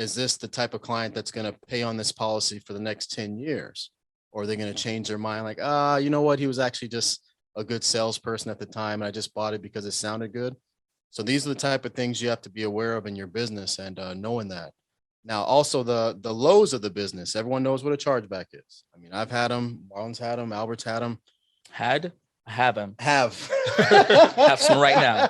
is this the type of client that's going to pay on this policy for the next 10 years? Or are they going to change their mind? Like, you know what? He was actually just a good salesperson at the time, and I just bought it because it sounded good. So these are the type of things you have to be aware of in your business, and knowing that. Now, also the lows of the business. Everyone knows what a chargeback is. I mean, I've had them. Marlon's had them. Albert's had them. I have them. Have some right now.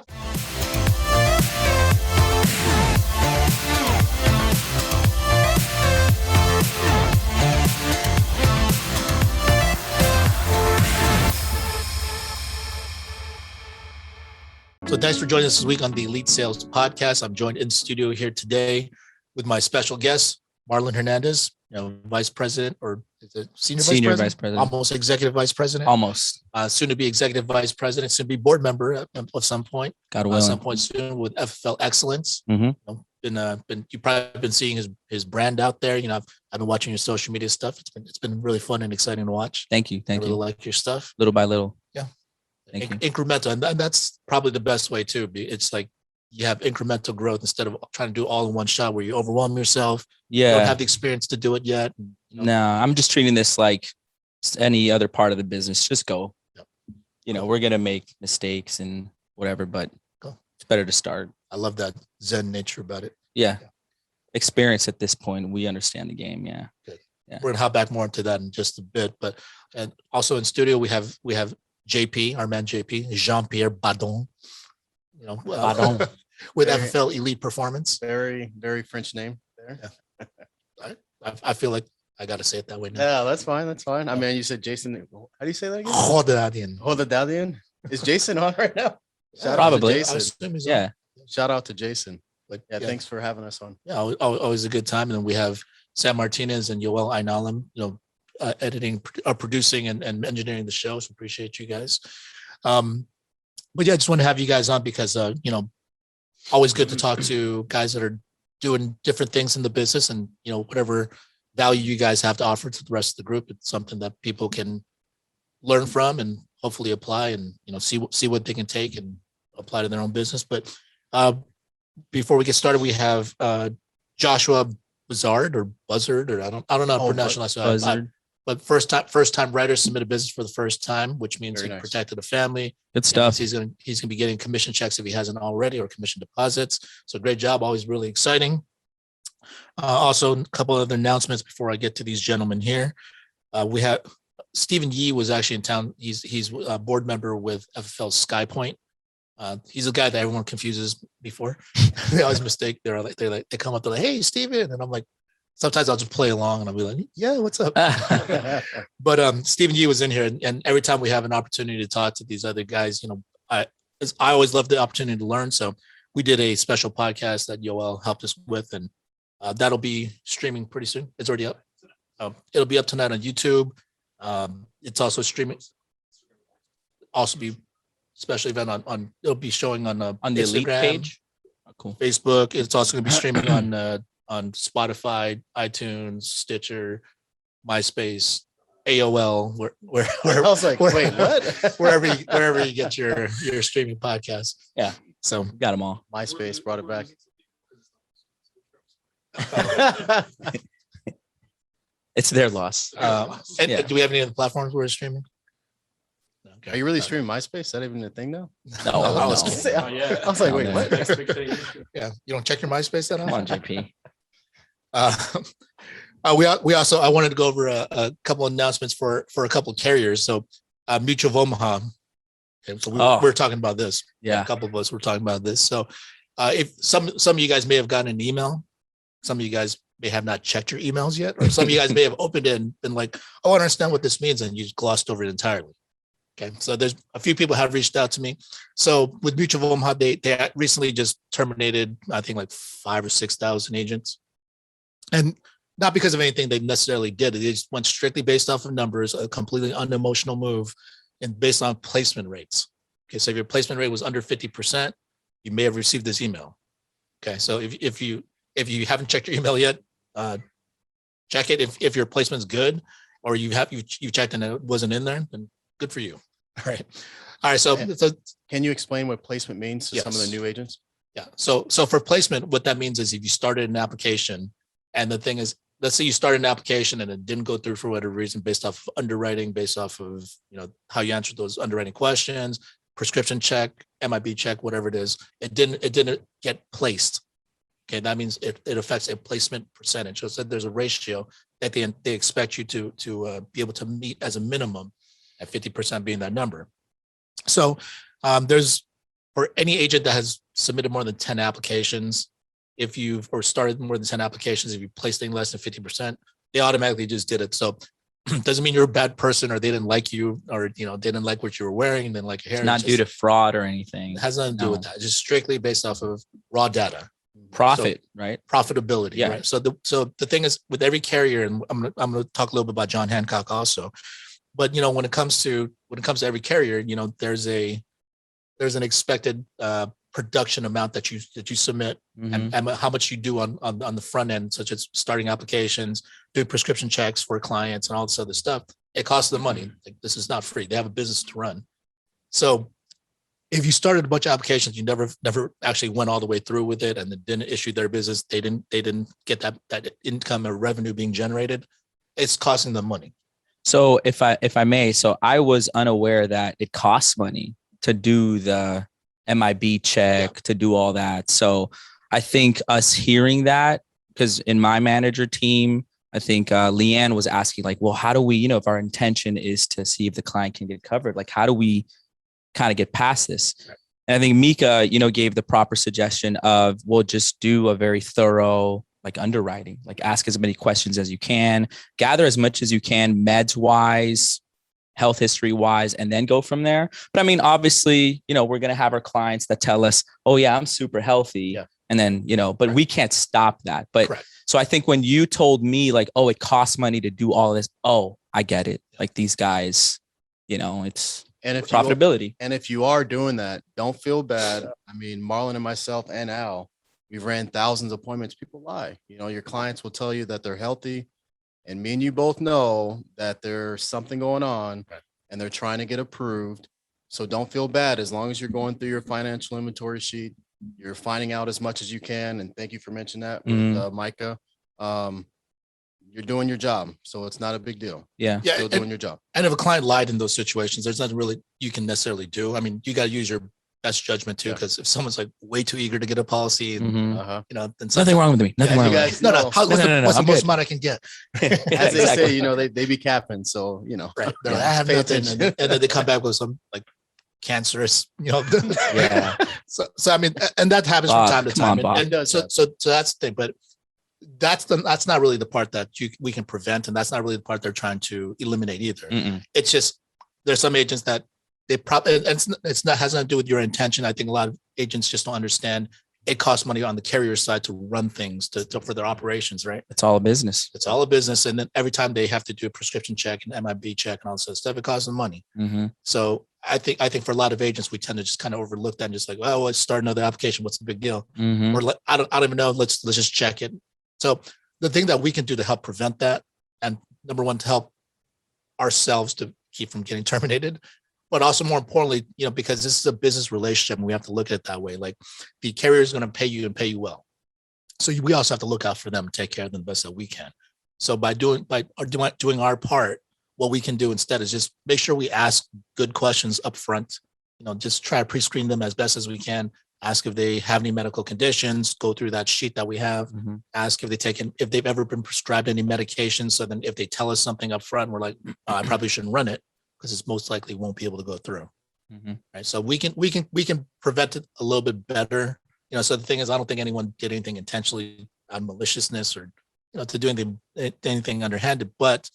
So thanks for joining us this week on the Elite Sales Podcast. I'm joined in studio here today with my special guest, Marlon Hernandez, Vice President, or is it Senior Vice President? Almost Executive Vice President. Almost. Soon to be Executive Vice President, soon to be board member at some point. God willing. At some point soon with FFL Excellence. Mm-hmm. You've probably been seeing his brand out there. I've been watching your social media stuff. It's been really fun and exciting to watch. Thank you. I really like your stuff. Little by little. Yeah. Thank you. Incremental, and that's probably the best way too. It's like you have incremental growth instead of trying to do all in one shot where you overwhelm yourself. Yeah, you don't have the experience to do it yet. No, I'm just treating this like any other part of the business. Just go. Yep. We're gonna make mistakes and whatever, but it's better to start. I love that Zen nature about it. Yeah. Experience at this point. We understand the game. Yeah. Good. Yeah. We're gonna hop back more into that in just a bit, and also in studio we have JP, our man JP, Jean-Pierre Badon, Badon. with FFL Elite Performance. Very, very French name there. Yeah. I feel like I got to say it that way now. Yeah, that's fine. That's fine. I mean, you said Jason. How do you say that again? Hodadadian. Is Jason on right now? Shout Probably. Out to Jason. Yeah. Shout out to Jason. Thanks for having us on. Yeah, always a good time. And then we have Sam Martinez and Yoel Ainalam, editing, producing, and engineering the show. So appreciate you guys. But yeah, I just want to have you guys on because always good to talk to guys that are doing different things in the business, and whatever value you guys have to offer to the rest of the group, it's something that people can learn from and hopefully apply, and see what they can take and apply to their own business. But before we get started, we have Joshua Buzzard, or I don't know how to pronounce it. But first time writer submit a business for the first time, which means he protected a family. Good stuff. He's gonna be getting commission checks if he hasn't already, or commission deposits. So great job, always really exciting. Also, a couple other announcements before I get to these gentlemen here. We have Stephen Yee was actually in town. He's a board member with FFL SkyPoint. He's a guy that everyone confuses before. They always mistake. They come up, they're like, "Hey, Stephen," and I'm like, sometimes I'll just play along and I'll be like, "Yeah, what's up?" But Stephen Yee was in here, and every time we have an opportunity to talk to these other guys, I always love the opportunity to learn. So we did a special podcast that Yoel helped us with, and that'll be streaming pretty soon. It's already up. It'll be up tonight on YouTube. It's also streaming. Also be special event on. It'll be showing on the Instagram, Elite page. Oh, cool. Facebook. It's also going to be streaming on Spotify, iTunes, Stitcher, MySpace, AOL. Where I was like, wait, what? wherever you get your streaming podcast. Yeah. So got them all. MySpace brought it back. It's their loss. Do we have any other platforms where we're streaming? Okay. Are you really streaming MySpace? Is that even a thing now? No. I was like, wait, what? Yeah, you don't check your MySpace that Come on, JP. I wanted to go over a couple of announcements for a couple of carriers. So Mutual of Omaha. Okay, so we're talking about this. Yeah. A couple of us were talking about this. So if some of you guys may have gotten an email, some of you guys may have not checked your emails yet, or some of you guys may have opened it and been like, "Oh, I understand what this means," and you just glossed over it entirely. Okay, so there's a few people have reached out to me. So with Mutual of Omaha, they recently just terminated, I think, like 5,000 or 6,000 agents. And not because of anything they necessarily did. They just went strictly based off of numbers, a completely unemotional move, and based on placement rates. Okay, so if your placement rate was under 50%, you may have received this email. Okay, so if you haven't checked your email yet, check it. If your placement's good, or you checked and it wasn't in there, then good for you. All right. So can you explain what placement means to some of the new agents? Yeah. So for placement, what that means is if you started an application And the thing is, let's say you started an application and it didn't go through for whatever reason, based off of underwriting, based off of, how you answered those underwriting questions, prescription check, MIB check, whatever it is, it didn't get placed. Okay, that means it affects a placement percentage. So it said there's a ratio that they expect you to be able to meet as a minimum, at 50% being that number. So there's, for any agent that has submitted more than 10 applications, if you've or started more than 10 applications, if you placed anything less than 50%, they automatically just did it. So it doesn't mean you're a bad person or they didn't like you, or they didn't like what you were wearing and didn't like your hair. It's not due to fraud or anything. It has nothing to do with that. It's just strictly based off of raw data. Profit, right? Profitability. Yeah. Right. So the thing is, with every carrier, and I'm gonna talk a little bit about John Hancock also, but when it comes to every carrier, there's an expected production amount that you submit, Mhm. and how much you do on the front end, such as starting applications, doing prescription checks for clients, and all this other stuff. It costs them money. Like, this is not free. They have a business to run. So if you started a bunch of applications, you never actually went all the way through with it, and they didn't issue their business, they didn't get that income or revenue being generated, it's costing them money. So if I may, so I was unaware that it costs money to do the MIB check, to do all that. So I think us hearing that, because in my manager team, I think Leanne was asking, like, well, how do we, if our intention is to see if the client can get covered, like, how do we kind of get past this? Right. And I think Mika, gave the proper suggestion of, we'll just do a very thorough, like, underwriting, like, ask as many questions as you can, gather as much as you can, meds wise, health history wise, and then go from there. But I mean, obviously, we're going to have our clients that tell us, oh yeah, I'm super healthy. Yeah. And then, but Right. we can't stop that. But Correct. So I think when you told me, like, oh, it costs money to do all this. Oh, I get it. Like, these guys, it's profitability. And if you are doing that, don't feel bad. I mean, Marlon and myself and Al, we've ran thousands of appointments. People lie. Your clients will tell you that they're healthy. And me and you both know that there's something going on, right, and they're trying to get approved. So don't feel bad. As long as you're going through your financial inventory sheet, you're finding out as much as you can. And thank you for mentioning that with Micah. You're doing your job. So it's not a big deal. Yeah. Still doing your job. And if a client lied in those situations, there's nothing really you can necessarily do. I mean, you got to use your best judgment too, because if someone's like way too eager to get a policy, then nothing wrong with me. Nothing wrong with me. No. What's the most amount I can get? As they say, they be capping. So, right. I have nothing. And then they come back with some like cancerous, Yeah. So I mean, and that happens from time to time. So that's the thing, but that's not really the part that we can prevent, and that's not really the part they're trying to eliminate either. Mm-mm. It's just there's some agents that they probably, and it's not has nothing to do with your intention. I think a lot of agents just don't understand it costs money on the carrier side to run things for their operations, right? It's all a business. It's all a business, and then every time they have to do a prescription check and MIB check and all this stuff, it costs them money. Mm-hmm. So I think for a lot of agents, we tend to just kind of overlook that and just like, oh, let's start another application. What's the big deal? Mm-hmm. Or I don't even know. Let's just check it. So the thing that we can do to help prevent that, and number one, to help ourselves to keep from getting terminated, but also more importantly, because this is a business relationship and we have to look at it that way. Like the carrier is going to pay you and pay you well. So we also have to look out for them and take care of them the best that we can. So by doing our part, what we can do instead is just make sure we ask good questions up front, just try to pre-screen them as best as we can. Ask if they have any medical conditions, go through that sheet that we have, Mm-hmm. ask if they've ever been prescribed any medication. So then if they tell us something up front, we're like, I probably shouldn't run it because it's most likely won't be able to go through. Mm-hmm. Right. So we can prevent it a little bit better. So the thing is, I don't think anyone did anything intentionally on maliciousness or, to do anything underhanded, but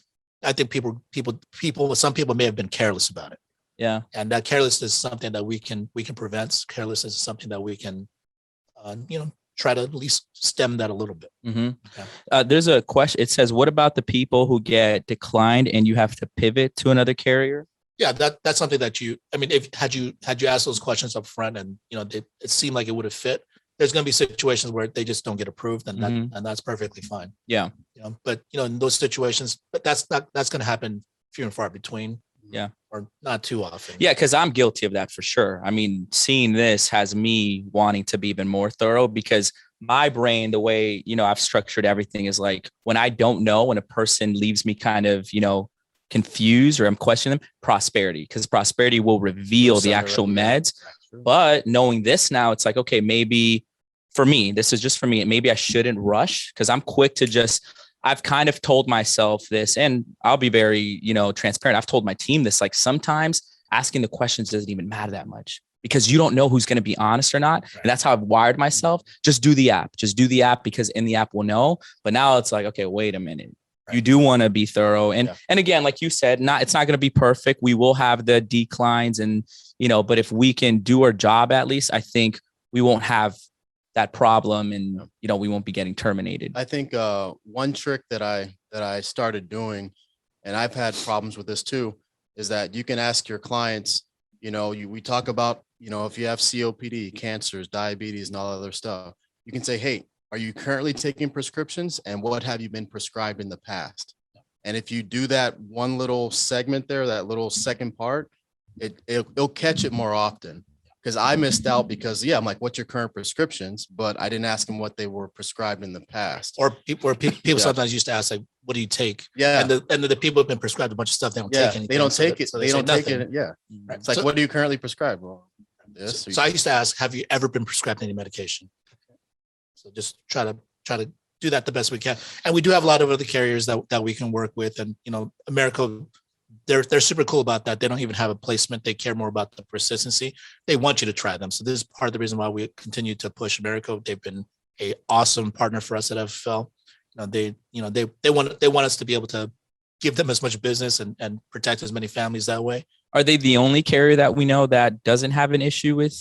I think some people may have been careless about it. Yeah. And that carelessness is something that we can prevent. Carelessness is something that we can, try to at least stem that a little bit. Mm-hmm. Okay. There's a question. It says, what about the people who get declined and you have to pivot to another carrier? Yeah, that's something that had you asked those questions up front and, it seemed like it would have fit, there's going to be situations where they just don't get approved and and that's perfectly fine. Yeah. But, in those situations, but that's going to happen few and far between. Yeah. Or not too often. Yeah. Cause I'm guilty of that for sure. I mean, seeing this has me wanting to be even more thorough because my brain, the way, I've structured everything is like, when I don't know, when a person leaves me kind of, confused or I'm questioning them, prosperity, because prosperity will reveal the actual meds. But knowing this now, it's like, okay, maybe for me, this is just for me, maybe I shouldn't rush, because I'm quick to I've kind of told myself this, and I'll be very, transparent. I've told my team this, like, sometimes asking the questions doesn't even matter that much, because you don't know who's going to be honest or not. And that's how I've wired myself. Just do the app, because in the app we'll know. But now it's like, okay, wait a minute. You do want to be thorough. And again, like you said, it's not going to be perfect. We will have the declines and, but if we can do our job, at least, I think we won't have that problem, and, we won't be getting terminated. I think one trick that I started doing, and I've had problems with this too, is that you can ask your clients, we talk about, if you have COPD, cancers, diabetes, and all other stuff, you can say, hey, are you currently taking prescriptions, and what have you been prescribed in the past? And if you do that one little segment there, that little second part, it'll catch it more often. Because I missed out because, I'm like, what's your current prescriptions? But I didn't ask them what they were prescribed in the past. Or people sometimes used to ask, like, what do you take? Yeah. And the people have been prescribed a bunch of stuff. They don't take anything. They don't take it. So they don't take it. Yeah. Right. It's like, what do you currently prescribe? Well, this. So I used to ask, have you ever been prescribed any medication? So just try to do that the best we can. And we do have a lot of other carriers that we can work with. And, America, they're super cool about that. They don't even have a placement. They care more about the persistency. They want you to try them. So this is part of the reason why we continue to push America. They've been an awesome partner for us at FFL. They want us to be able to give them as much business and protect as many families that way. Are they the only carrier that we know that doesn't have an issue with?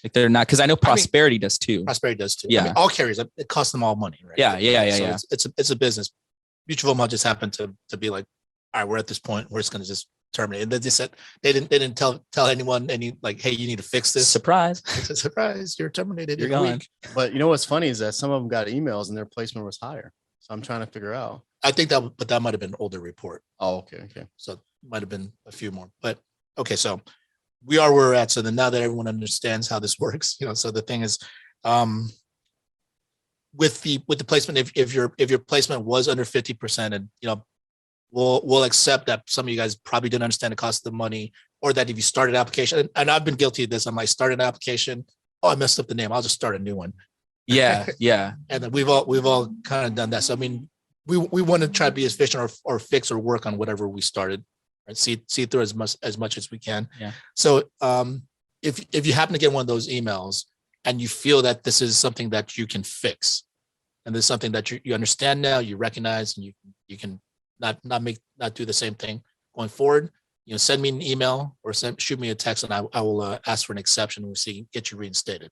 Like, they're not, because I know Prosperity does too. Prosperity does too. Yeah. All carriers, it costs them all money, right? Yeah. It's a business. Mutual Omaha just happened to be like, all right, we're at this point, we're just going to just terminate. And they said they didn't tell anyone like, hey, you need to fix this. Surprise. It's a surprise. You're terminated. You're gone. But what's funny is that some of them got emails and their placement was higher. So I'm trying to figure out. I think that might have been an older report. Oh, okay. So it might have been a few more. But okay, so we are where we're at. So then now that everyone understands how this works, so the thing is, with the placement, if your placement was under 50%, and we'll accept that some of you guys probably didn't understand the cost of the money, or that if you started an application, and I've been guilty of this, I might start an application, I messed up the name, I'll just start a new one. Yeah. And then we've all kind of done that. So I mean, we want to try to be as efficient or fix or work on whatever we started, right? See through as much as we can. Yeah. So if you happen to get one of those emails and you feel that this is something that you can fix, and this is something that you understand now, you recognize, and you can not do the same thing going forward, send me an email or shoot me a text, and I will ask for an exception and we'll see, get you reinstated.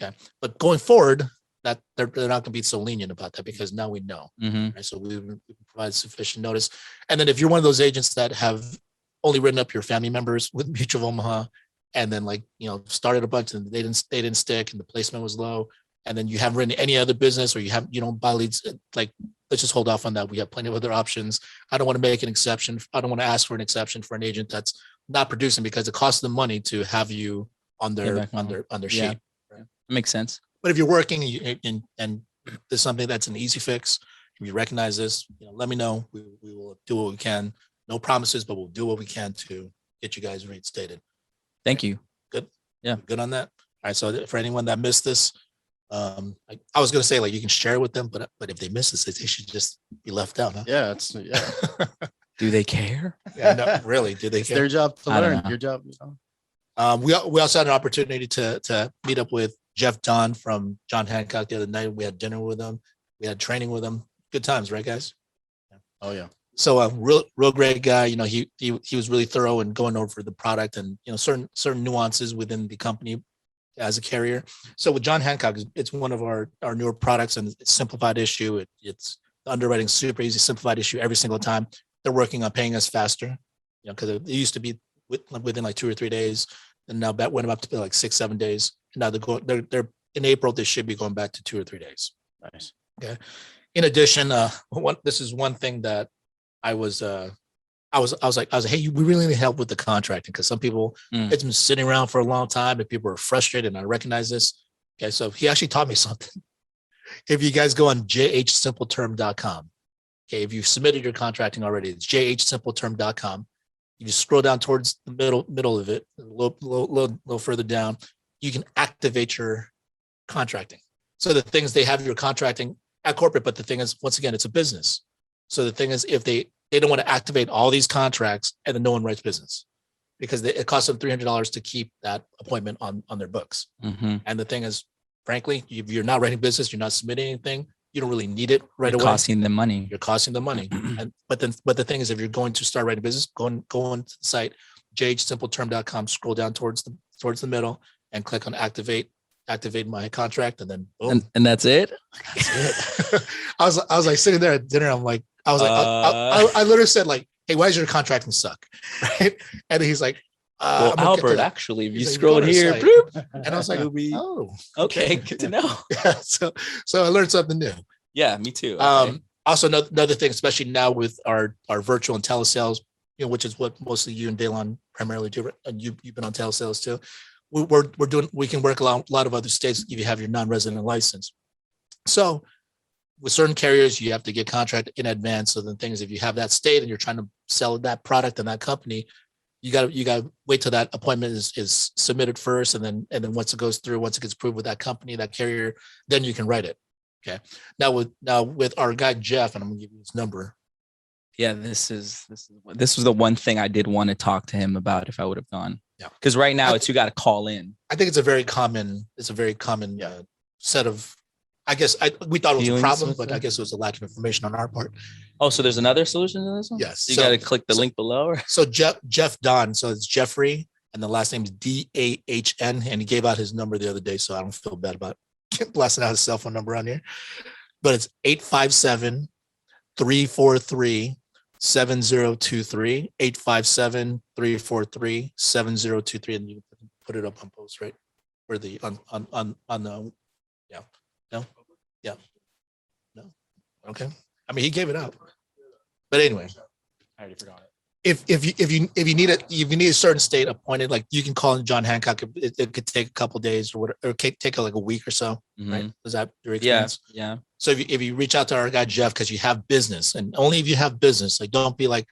Okay. But going forward, that they're not going to be so lenient about that, because now we know. Mm-hmm. Right? So we provide sufficient notice. And then if you're one of those agents that have only written up your family members with Mutual of Omaha, and then started a bunch and they didn't stick and the placement was low, and then you haven't written any other business, or you don't buy leads, like, let's just hold off on that. We have plenty of other options. I don't want to make an exception. I don't want to ask for an exception for an agent that's not producing, because it costs them money to have you on their sheet. Yeah. Right? That makes sense. But if you're working and there's something that's an easy fix, if you recognize this, let me know. We will do what we can. No promises, but we'll do what we can to get you guys reinstated. Thank you. Good. Yeah. Good on that. All right. So for anyone that missed this, I was going to say, like, you can share it with them, but if they miss this, they should just be left out. Huh? Yeah. Do they care? Yeah, no, really? Do they It's care? their job to I don't learn. know. Your job. We also had an opportunity to meet up with Jeff Don from John Hancock the other night. We had dinner with him. We had training with him. Good times, right, guys? Oh yeah. So real great guy. He was really thorough in going over the product and certain nuances within the company as a carrier. So with John Hancock, it's one of our newer products, and it's simplified issue. It's the underwriting super easy, simplified issue every single time. They're working on paying us faster, because it used to be within like 2 or 3 days, and now that went up to like 6-7 days. And now they're in April. They should be going back to 2 or 3 days. Nice. Okay. In addition, this is one thing that I was like, hey, we really need help with the contracting, because some people, it's been sitting around for a long time and people are frustrated, and I recognize this. Okay. So he actually taught me something. if you guys go on jhsimpleterm.com, okay, if you've submitted your contracting already, it's jhsimpleterm.com. You just scroll down towards the middle of it, a little further down, you can activate your contracting. So the things they have your contracting at corporate, but the thing is, once again, it's a business. So the thing is, if they don't want to activate all these contracts and then no one writes business because it costs them $300 to keep that appointment on their books. Mm-hmm. And the thing is, frankly, if you're not writing business, you're not submitting anything, you don't really need it right away. Costing them money. You're costing them money. But the thing is, if you're going to start writing business, go on to the site, jhsimpleterm.com, scroll down towards the middle and click on activate my contract, and then boom. And that's it. That's it. I was like sitting there at dinner. I'm like, I literally said like, hey, why does your contracting suck? Right. And he's like, well, Albert, actually, if you like, scroll here, and I was like, oh, okay, good to know. Yeah. So I learned something new. Yeah, me too. Okay. Also another thing, especially now with our virtual and telesales, which is what mostly you and Daylon primarily do. And you've been on telesales too. We can work a lot of other states if you have your non-resident license. So with certain carriers, you have to get contract in advance. So the thing is, if you have that state and you're trying to sell that product and that company, you got to wait till that appointment is submitted first, and then once it goes through, once it gets approved with that company, that carrier, then you can write it. Okay. Now with our guy Jeff, and I'm gonna give you his number. Yeah, this was the one thing I did want to talk to him about if I would have gone. Yeah. Because right now you got to call in. I think it's a very common set of. I guess we thought it was a problem, but I guess it was a lack of information on our part. Oh, so there's another solution to this one? Yes. So you got to click the link below. So Jeff Don. So it's Jeffrey, and the last name is DAHN, and he gave out his number the other day, so I don't feel bad about blasting out his cell phone number on here. But it's 857-343-7023, 857-343-7023, and you can put it up on post, right? Or the on the no. Okay. I mean, he gave it out. But anyway, I already forgot it. If you need a certain state appointed, like you can call in John Hancock. It could take a couple of days or whatever, or take like a week or so. Mm-hmm. Right? Is that your experience? Yeah. So if you reach out to our guy Jeff because you have business, and only if you have business, like don't be like,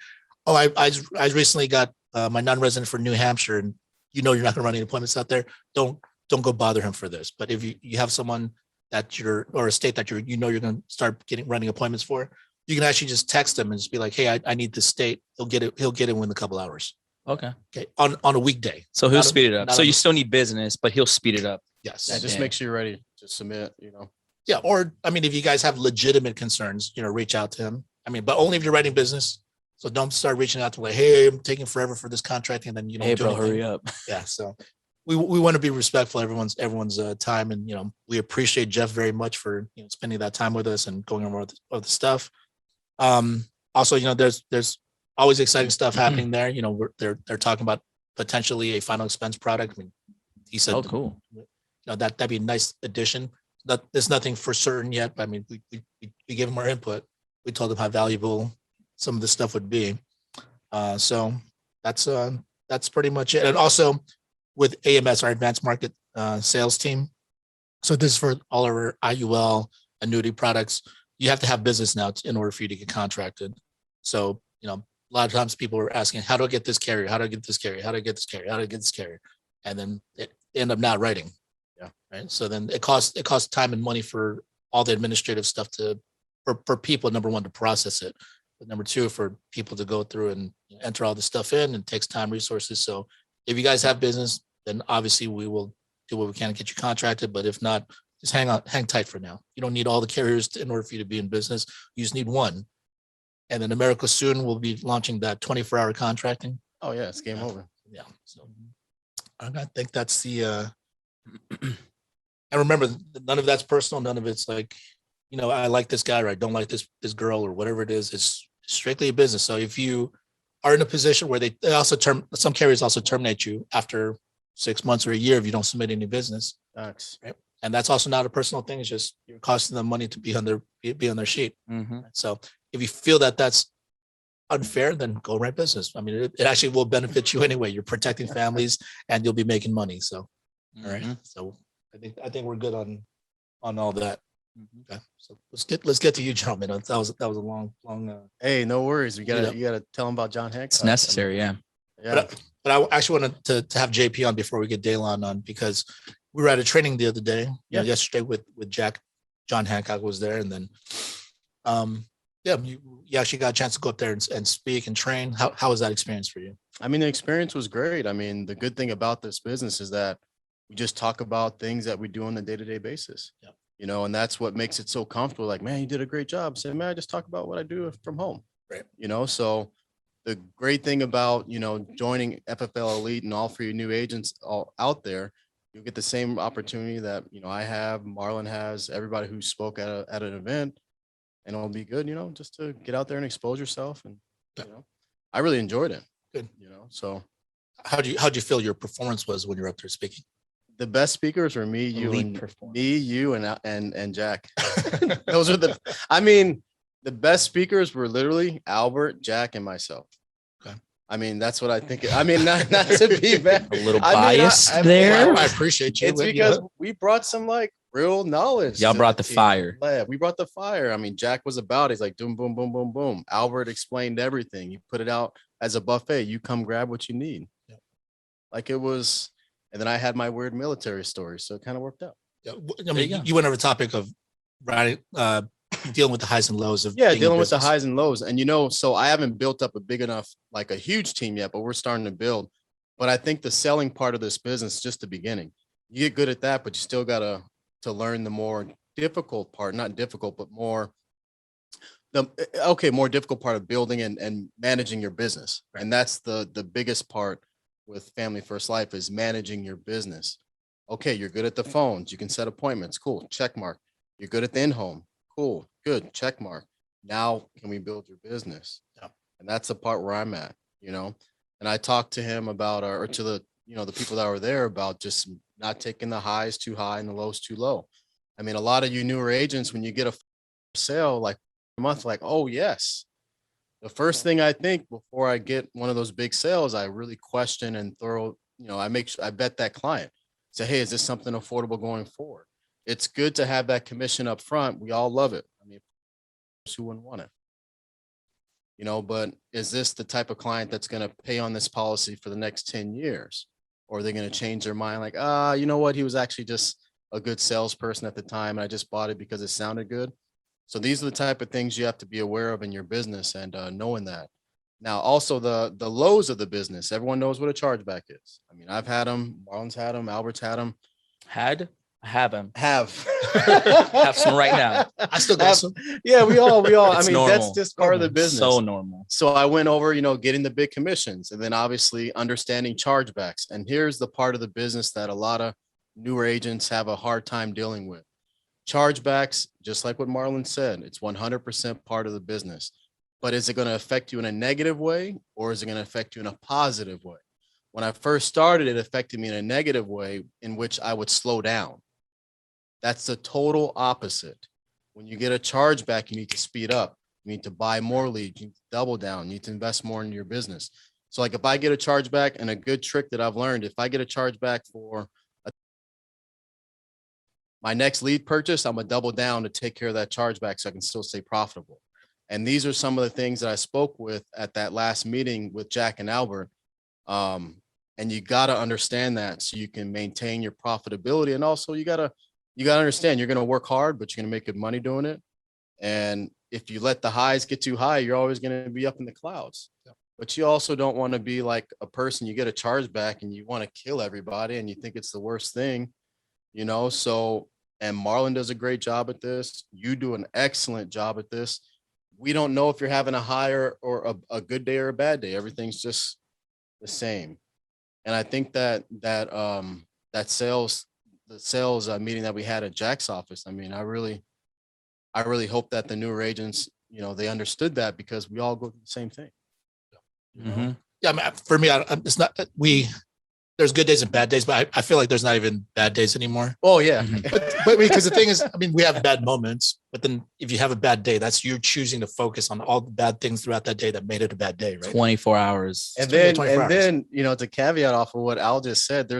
oh, I recently got my non-resident for New Hampshire, and you're not going to run any appointments out there. Don't go bother him for this. But if you have someone that or a state that you're going to start running appointments for, you can actually just text him and just be like, hey, I need this state. He'll get it within a couple hours. Okay. On a weekday. So he'll speed it up. So you still need business, but he'll speed it up. Yes. Yeah, just make sure you're ready to submit, Yeah. Or, I mean, if you guys have legitimate concerns, reach out to him. I mean, but only if you're writing business. So don't start reaching out to like, hey, I'm taking forever for this contract. And then, hey, bro, hurry up. Yeah. So we want to be respectful of everyone's time. And, we appreciate Jeff very much for, spending that time with us and going over all the stuff. Also, there's always exciting stuff happening there. They're talking about potentially a final expense product. I mean, he said, oh, cool. That'd be a nice addition. There's nothing for certain yet, but I mean, we gave him our input. We told him how valuable some of the stuff would be. So that's pretty much it. And also with AMS, our advanced market sales team. So this is for all of our IUL annuity products. You have to have business now in order for you to get contracted. So, a lot of times people are asking, how do I get this carrier? How do I get this carrier? How do I get this carrier? How do I get this carrier? And then they end up not writing. Yeah. Right. So then it costs time and money for all the administrative stuff for people, number one, to process it. But number two, for people to go through and enter all the stuff in, and it takes time, resources. So if you guys have business, then obviously we will do what we can to get you contracted. But if not, just hang tight for now. You don't need all the carriers in order for you to be in business. You just need one. And then America soon will be launching that 24-hour contracting. Oh yeah, it's game over. Yeah. So I think that's the and remember, none of that's personal. None of it's like, I like this guy or I don't like this girl or whatever it is. It's strictly a business. So if you are in a position where they also some carriers also terminate you after 6 months or a year if you don't submit any business. Thanks. Right? And that's also not a personal thing. It's just you're costing them money to be on their sheet. Mm-hmm. So if you feel that that's unfair, then go write business. I mean, it actually will benefit you anyway. You're protecting families and you'll be making money. So, all right. So I think we're good on all that. Okay, so let's get to you, gentlemen. That was a long. Hey, no worries. You Yeah. gotta tell them about John Hancock. It's necessary. Yeah. Yeah. But I actually wanted to have JP on before we get Daylon on, because we were at a training the other day, yesterday with Jack. John Hancock was there, and then you actually got a chance to go up there and speak and train. How was that experience for you? I mean, the experience was great. I mean, the good thing about this business is that we just talk about things that we do on a day-to-day basis. Yeah. You know, and that's what makes it so comfortable. Like, man, you did a great job. Say, man, I just talk about what I do from home. Right. You know, so the great thing about, joining FFL Elite and all for you new agents all out there, you'll get the same opportunity that, I have, Marlon has, everybody who spoke at an event, and it'll be good, just to get out there and expose yourself. And, I really enjoyed it. Good. So How'd you feel your performance was when you were up there speaking? the best speakers were me, you, Elite and performance. and Jack. Those are the best speakers were literally Albert, Jack, and myself. Okay. I mean, that's what I think. I mean, not to be bad. A little I mean, biased I there. I appreciate you. It's because we brought some real knowledge. Y'all to brought the team. fire. Yeah, we brought the fire. I mean, Jack was about it. He's like, boom, boom, boom, boom, boom. Albert explained everything. You put it out as a buffet. You come grab what you need. Yeah. Like it was. And then I had my weird military story. So it kind of worked out. Yeah, I mean, you went over the topic of dealing with the highs and lows of dealing with the highs and lows. And so I haven't built up a big enough, like a huge team yet, but we're starting to build. But I think the selling part of this business is just the beginning. You get good at that, but you still gotta learn the more difficult part, not difficult, but more difficult part of building and managing your business. Right. And that's the biggest part with Family First Life is managing your business. Okay, you're good at the phones. You can set appointments. Cool. Check mark. You're good at the in-home. Cool. Good. Check mark. Now can we build your business? Yeah. And that's the part where I'm at, And I talked to him about, or to the, the people that were there about just not taking the highs too high and the lows too low. I mean, a lot of you newer agents, when you get a sale like a month, like, oh yes. The first thing I think before I get one of those big sales, I really question and I bet that client. Say, hey, is this something affordable going forward? It's good to have that commission up front. We all love it. I mean, who wouldn't want it? But is this the type of client that's going to pay on this policy for the next 10 years? Or are they going to change their mind? Like, you know what? He was actually just a good salesperson at the time. And I just bought it because it sounded good. So these are the type of things you have to be aware of in your business and knowing that. Now, also the lows of the business. Everyone knows what a chargeback is. I mean, I've had them. Marlon's had them. Albert's had them. Have them. Have some right now. I still got some. Yeah, we all. I mean, normal. that's just part of the business. So normal. So I went over, getting the big commissions and then obviously understanding chargebacks. And here's the part of the business that a lot of newer agents have a hard time dealing with. Chargebacks, just like what Marlon said, it's 100% part of the business. But is it going to affect you in a negative way or is it going to affect you in a positive way? When I first started, it affected me in a negative way in which I would slow down. That's the total opposite. When you get a chargeback, you need to speed up. You need to buy more leads. You need to double down. You need to invest more in your business. So like if I get a chargeback, and a good trick that I've learned, if I get a chargeback for my next lead purchase, I'm gonna double down to take care of that chargeback so I can still stay profitable. And these are some of the things that I spoke with at that last meeting with Jack and Albert. And you got to understand that so you can maintain your profitability. And also you got to understand you're going to work hard, but you're going to make good money doing it. And if you let the highs get too high, you're always going to be up in the clouds. Yeah. But you also don't want to be like a person, you get a chargeback and you want to kill everybody and you think it's the worst thing, So, and Marlon does a great job at this. You do an excellent job at this. We don't know if you're having a high or a good day or a bad day. Everything's just the same. And I think that sales meeting that we had at Jack's office, I mean, I really hope that the newer agents, they understood that because we all go through the same thing. Mm-hmm. Yeah, I mean, for me, it's not there's good days and bad days, but I feel like there's not even bad days anymore. Oh yeah. Mm-hmm. but because the thing is, I mean, we have bad moments, but then if you have a bad day, that's you're choosing to focus on all the bad things throughout that day that made it a bad day, right? 24 hours. And then to caveat off of what Al just said,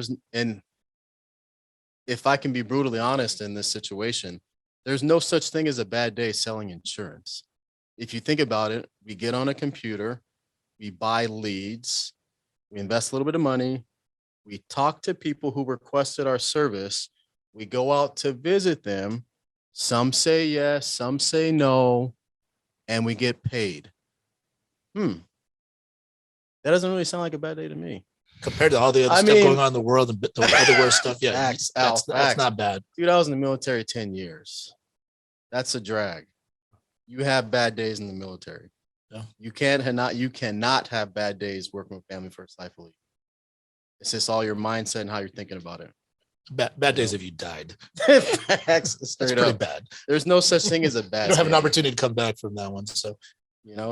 if I can be brutally honest in this situation, there's no such thing as a bad day selling insurance. If you think about it, we get on a computer, we buy leads, we invest a little bit of money, we talk to people who requested our service, we go out to visit them. Some say yes, some say no, and we get paid. That doesn't really sound like a bad day to me. Compared to all the other stuff going on in the world and the other worst stuff, yeah, that's not bad. Dude, I was in the military 10 years. That's a drag. You have bad days in the military. Yeah. You cannot have bad days working with Family First Life Elite. It's just all your mindset and how you're thinking about it. Bad days if you died. That's pretty bad. There's no such thing as a bad You don't have an day. opportunity to come back from that one. So,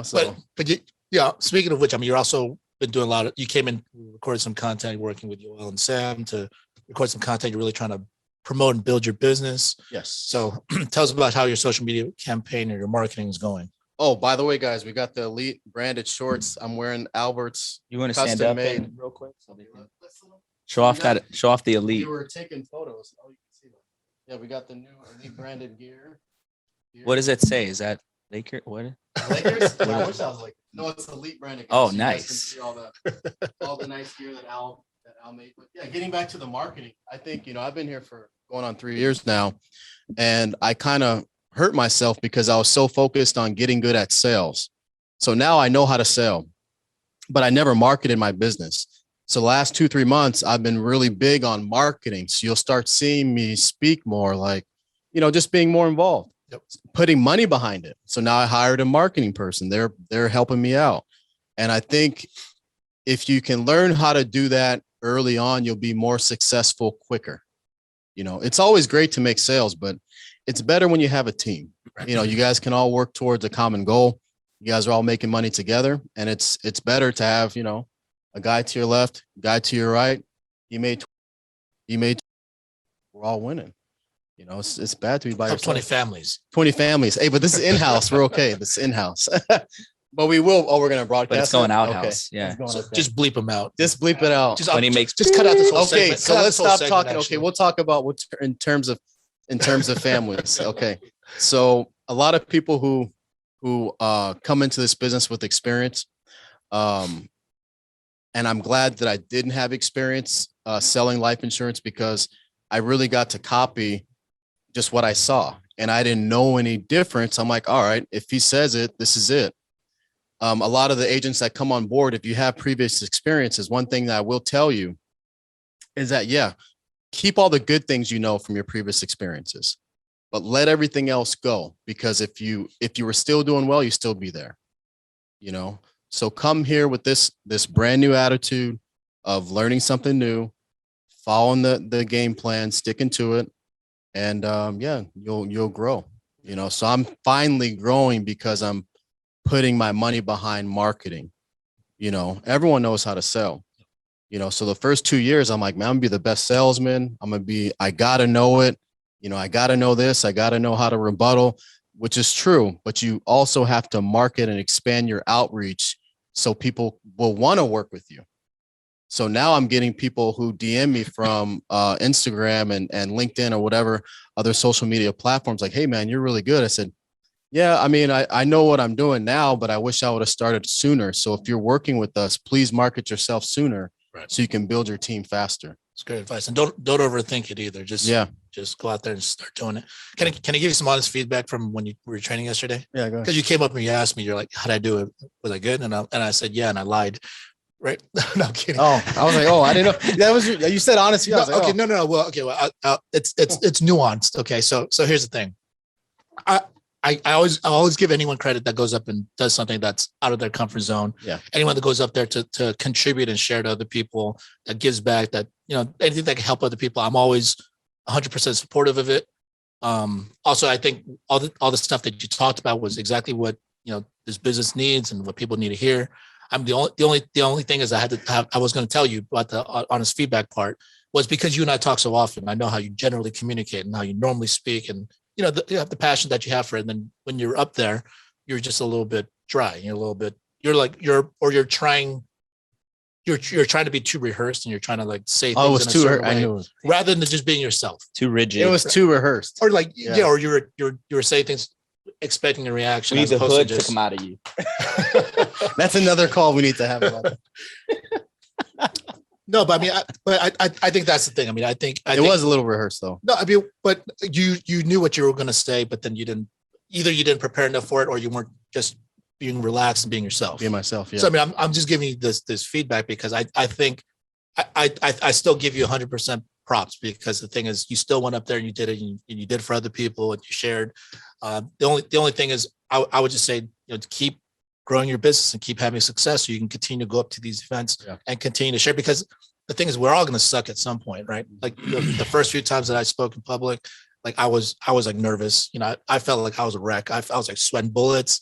So but yeah, speaking of which, I mean, you're also been doing a lot of, you came in, recorded some content, working with Yoel and Sam to record some content. You're really trying to promote and build your business. yes. So tell us about how your social media campaign or your marketing is going. Oh, by the way, guys, we got the Elite branded shorts. I'm wearing Albert's. You want to stand Custom up made. and real quick? Show off the We Elite. were taking photos. Oh, you can see that. Yeah, we got the new Elite branded gear. What does it say? Is that Laker? What? Lakers? Yeah, I wish I was like, no, it's Elite branded. Oh, So you guys can nice. see all the nice gear that Al made. But yeah, getting back to the marketing, I think, I've been here for going on 3 years now, and I kind of hurt myself because I was so focused on getting good at sales. So now I know how to sell, but I never marketed my business. So the last 2-3 months, I've been really big on marketing. So you'll start seeing me speak more, like, just being more involved, putting money behind it. So now I hired a marketing person. They're helping me out. And I think if you can learn how to do that early on, you'll be more successful quicker. It's always great to make sales, but it's better when you have a team. You guys can all work towards a common goal. You guys are all making money together, and it's better to have, a guy to your left, guy to your right. You made, we're all winning. It's bad to be by yourself. 20 families. 20 families. Hey, but this is in-house. We're okay. This is in-house. But we will. Oh, we're going to broadcast. But it's going it? outhouse. Okay. Yeah. It's going So okay. just bleep them out. Just bleep it out. Just, When he makes- just cut out this whole Okay, segment. so Cut out let's this whole stop segment, talking. actually. Okay, we'll talk about what's in terms of families. Okay, so a lot of people who come into this business with experience, and I'm glad that I didn't have experience selling life insurance, because I really got to copy just what I saw, and I didn't know any difference. I'm like, all right, if he says it, this is it. A lot of the agents that come on board, if you have previous experiences, one thing that I will tell you is that, keep all the good things from your previous experiences, but let everything else go, because if you were still doing well, you still be there. So come here with this brand new attitude of learning something new, following the game plan, sticking to it, and you'll grow. So I'm finally growing because I'm putting my money behind marketing. Everyone knows how to sell. So the first 2 years, I'm like, man, I'm gonna be the best salesman. I gotta know it. I gotta know this. I gotta know how to rebuttal, which is true. But you also have to market and expand your outreach so people will want to work with you. So now I'm getting people who DM me from Instagram and LinkedIn or whatever other social media platforms, like, hey, man, you're really good. I said, yeah, I know what I'm doing now, but I wish I would have started sooner. So if you're working with us, please market yourself sooner, Right, so you can build your team faster. it's great advice. And don't overthink it either. Just go out there and start doing it. Can I give you some honest feedback from when you were training yesterday? Yeah, go ahead. Because you came up and you asked me, you're like, how'd I do it? Was I good? And I said, yeah, and I lied. Right? No, I'm kidding. Oh, I was like, I didn't know. That was you said honestly. No, okay, no. Well, okay. Well, it's nuanced. Okay, so here's the thing. I always give anyone credit that goes up and does something that's out of their comfort zone. Yeah. Anyone that goes up there to contribute and share to other people, that gives back, that anything that can help other people, I'm always 100% supportive of it. Also, I think all the stuff that you talked about was exactly what this business needs and what people need to hear. I'm the only thing is I was going to tell you about the honest feedback part, was because you and I talk so often. I know how you generally communicate and how you normally speak, and you have the passion that you have for it. And then when you're up there, you're just a little bit dry. You're trying you're trying to be too rehearsed and you're trying to like say things Oh, it was in a too. certain I way, knew it. rather than just being yourself. Too rigid. It was too rehearsed. Or like Yeah. or you're saying things expecting a reaction we need as the opposed hood to to just come out of you. That's another call we need to have about that. No, but I mean, I think that's the thing. I mean, I think It was a little rehearsed though. no. I mean, but you knew what you were going to say, but then you didn't prepare enough for it, or you weren't just being relaxed and being yourself. Be myself. Yeah. So I mean, I'm just giving you this feedback because I think I still give you 100% props, because the thing is, you still went up there and you did it, and you did for other people and you shared. The only thing is, I would just say, to keep growing your business and keep having success, so you can continue to go up to these events and continue to share. Because the thing is, we're all going to suck at some point, right? Like the first few times that I spoke in public, like I was like nervous. I felt like I was a wreck. I was like sweating bullets.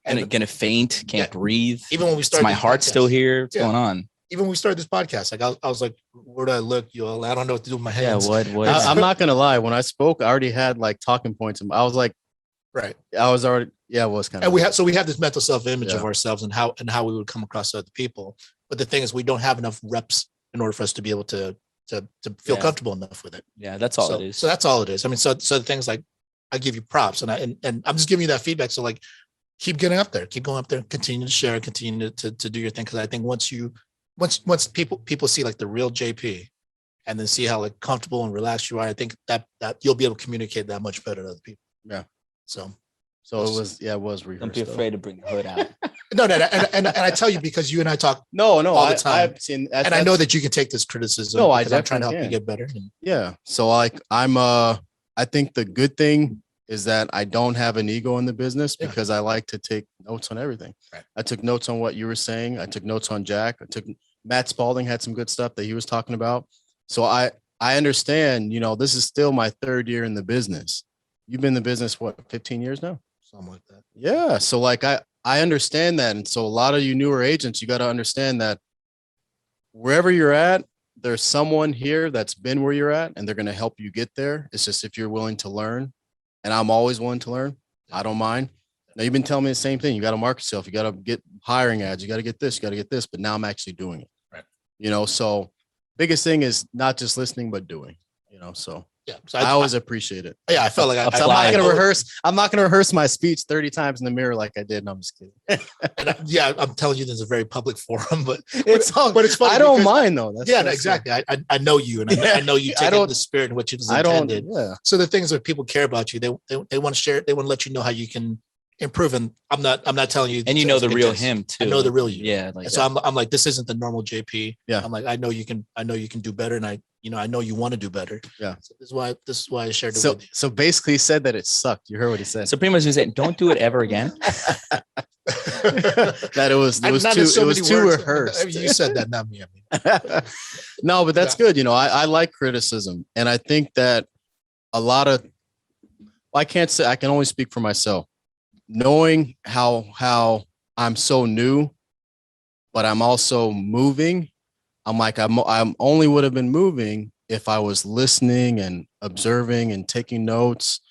And gonna faint, can't breathe. Even when we started, my heart's still here. What's going on? Even when we started this podcast, like I was like, where do I look? I don't know what to do with my hands. Yeah, what? I'm not gonna lie. When I spoke, I already had like talking points. I was like, Right. I was already. Yeah, it was kind of. And we have this mental self-image of ourselves and how we would come across to other people. But the thing is, we don't have enough reps in order for us to be able to feel comfortable enough with it. Yeah, that's all it is. So that's all it is. I mean, so the things like, I give you props, and I'm just giving you that feedback. So like, keep getting up there, keep going up there, continue to share, continue to do your thing. Because I think once people see like the real JP, and then see how like comfortable and relaxed you are, I think that you'll be able to communicate that much better to other people. Yeah. So it was rehearsed. Don't be afraid to bring the hood out. No, and I tell you, because you and I talk No, all the time. I've seen, and I know that you can take this criticism. No, I because I'm trying to help definitely you can. get better. Yeah. So like I think the good thing is that I don't have an ego in the business, because I like to take notes on everything. Right. I took notes on what you were saying. I took notes on Jack. Matt Spalding had some good stuff that he was talking about. So I understand, this is still my third year in the business. You've been in the business, what, 15 years now? Something like that. Yeah. So like, I understand that. And so a lot of you newer agents, you got to understand that wherever you're at, there's someone here that's been where you're at, and they're going to help you get there. It's just if you're willing to learn, and I'm always willing to learn. I don't mind. Now you've been telling me the same thing. You got to market yourself. You got to get hiring ads. You got to get this, you got to get this, but now I'm actually doing it. Right. So biggest thing is not just listening, but doing, so. Yeah. So I always appreciate it. Yeah, I felt like I'm not going to rehearse. I'm not going to rehearse my speech 30 times in the mirror like I did. No, I'm just kidding. I'm telling you, this is a very public forum, but it's funny. I don't mind though. Exactly. I know you, and I know you take it the spirit in which it was intended. So the things that people care about you, they want to share it. They want to let you know how you can improve. And I'm not telling you. And the real him too. I know the real you. Yeah. So I'm like, this isn't the normal JP. Yeah. I'm like, I know you can do better. And I know you want to do better. Yeah. So this is why I shared it with you. So basically he said that it sucked. You heard what he said. So pretty much he said, don't do it ever again. That it was too rehearsed. I mean, you said that, not me. No, but that's good. I like criticism. And I think that a lot of, I can't say, I can only speak for myself. Knowing how I'm so new, but I'm also moving. I'm like, I'm only would have been moving if I was listening and observing and taking notes.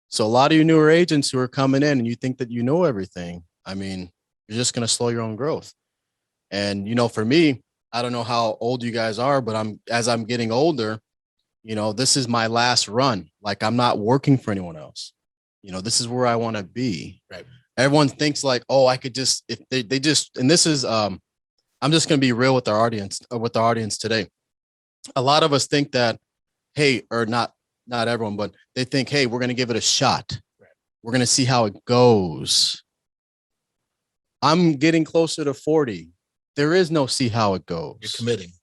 So a lot of you newer agents who are coming in and you think that you know everything, I mean, you're just going to slow your own growth. And, for me, I don't know how old you guys are, but as I'm getting older, this is my last run. Like, I'm not working for anyone else. This is where I want to be. Right. Everyone thinks like, oh, I could just, if they just, and this is, I'm just going to be real with our audience today. A lot of us think that, hey, or not everyone, but they think, hey, we're going to give it a shot. Right. We're going to see how it goes. I'm getting closer to 40. There is no see how it goes. You're committing.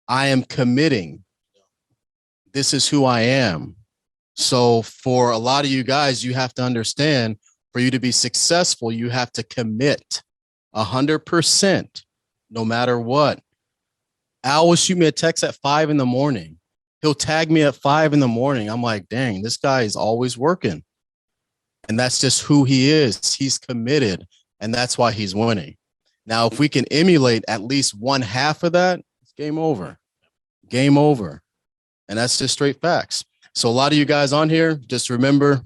I am committing. This is who I am. So for a lot of you guys, you have to understand, for you to be successful, you have to commit 100%, no matter what. Al will shoot me a text at 5 a.m. He'll tag me at 5 a.m. I'm like, dang, this guy is always working. And that's just who he is. He's committed. And that's why he's winning. Now, if we can emulate at least one half of that, it's game over. Game over. And that's just straight facts. So a lot of you guys on here, just remember,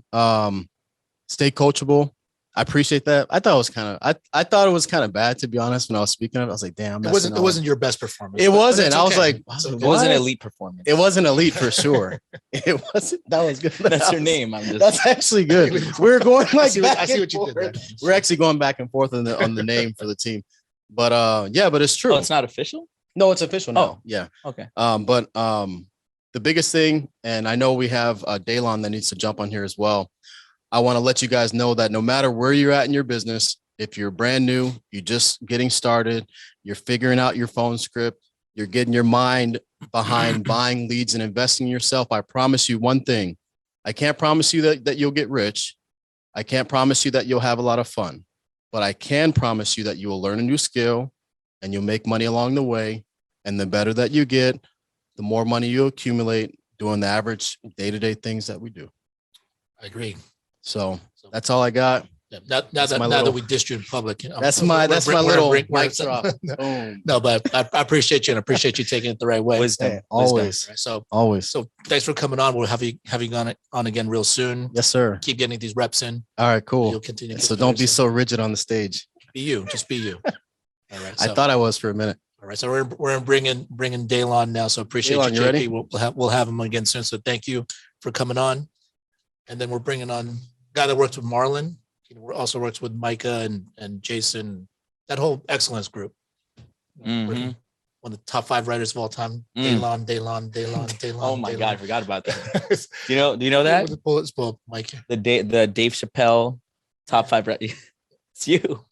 stay coachable. I appreciate that. I thought it was kind of, I thought it was kind of bad, to be honest. When I was speaking of it, I was like, damn, It wasn't your best performance. It but wasn't. it's I was okay. like, It's it okay. It was an What? elite performance. It wasn't elite for sure. It wasn't. That was good. That's your name. I'm just. That's actually good. We're going I like see back what and you did there. forth. We're actually going back and forth on the name for the team. But yeah, but it's true. Oh, it's not official? No, it's official now. Oh. Yeah. Okay. But the biggest thing, and I know we have Daylon that needs to jump on here as well. I want to let you guys know that no matter where you're at in your business, if you're brand new, you're just getting started, you're figuring out your phone script, you're getting your mind behind buying leads and investing in yourself, I promise you one thing. I can't promise you that you'll get rich. I can't promise you that you'll have a lot of fun, but I can promise you that you will learn a new skill and you'll make money along the way. And the better that you get, the more money you accumulate doing the average day-to-day things that we do. I agree. So that's all I got. Yeah, now that we dissed you in public, That's my little mic drop. No, Boom. but I appreciate you and I appreciate you taking it the right way. Wisdom. Hey, always. Right, so Always. thanks for coming on. We'll have you on again real soon. Yes, sir. Keep getting these reps in. All right, cool. You'll continue. to So get don't better be soon. so rigid on the stage. Be you. Just be you. All right. I thought I was for a minute. All right. So we're bringing Daylon now. So appreciate Daylon, you, you JP. ready? We'll have him again soon. So thank you for coming on. And then we're bringing on a guy that works with Marlon. He also works with Micah and Jason, that whole excellence group. Mhm. One of the top 5 writers of all time. Mm. Daylon. Oh my Daylon. God, I forgot about that. Do you know that? Let's pull up Mike. The Dave Chappelle top 5. It's you.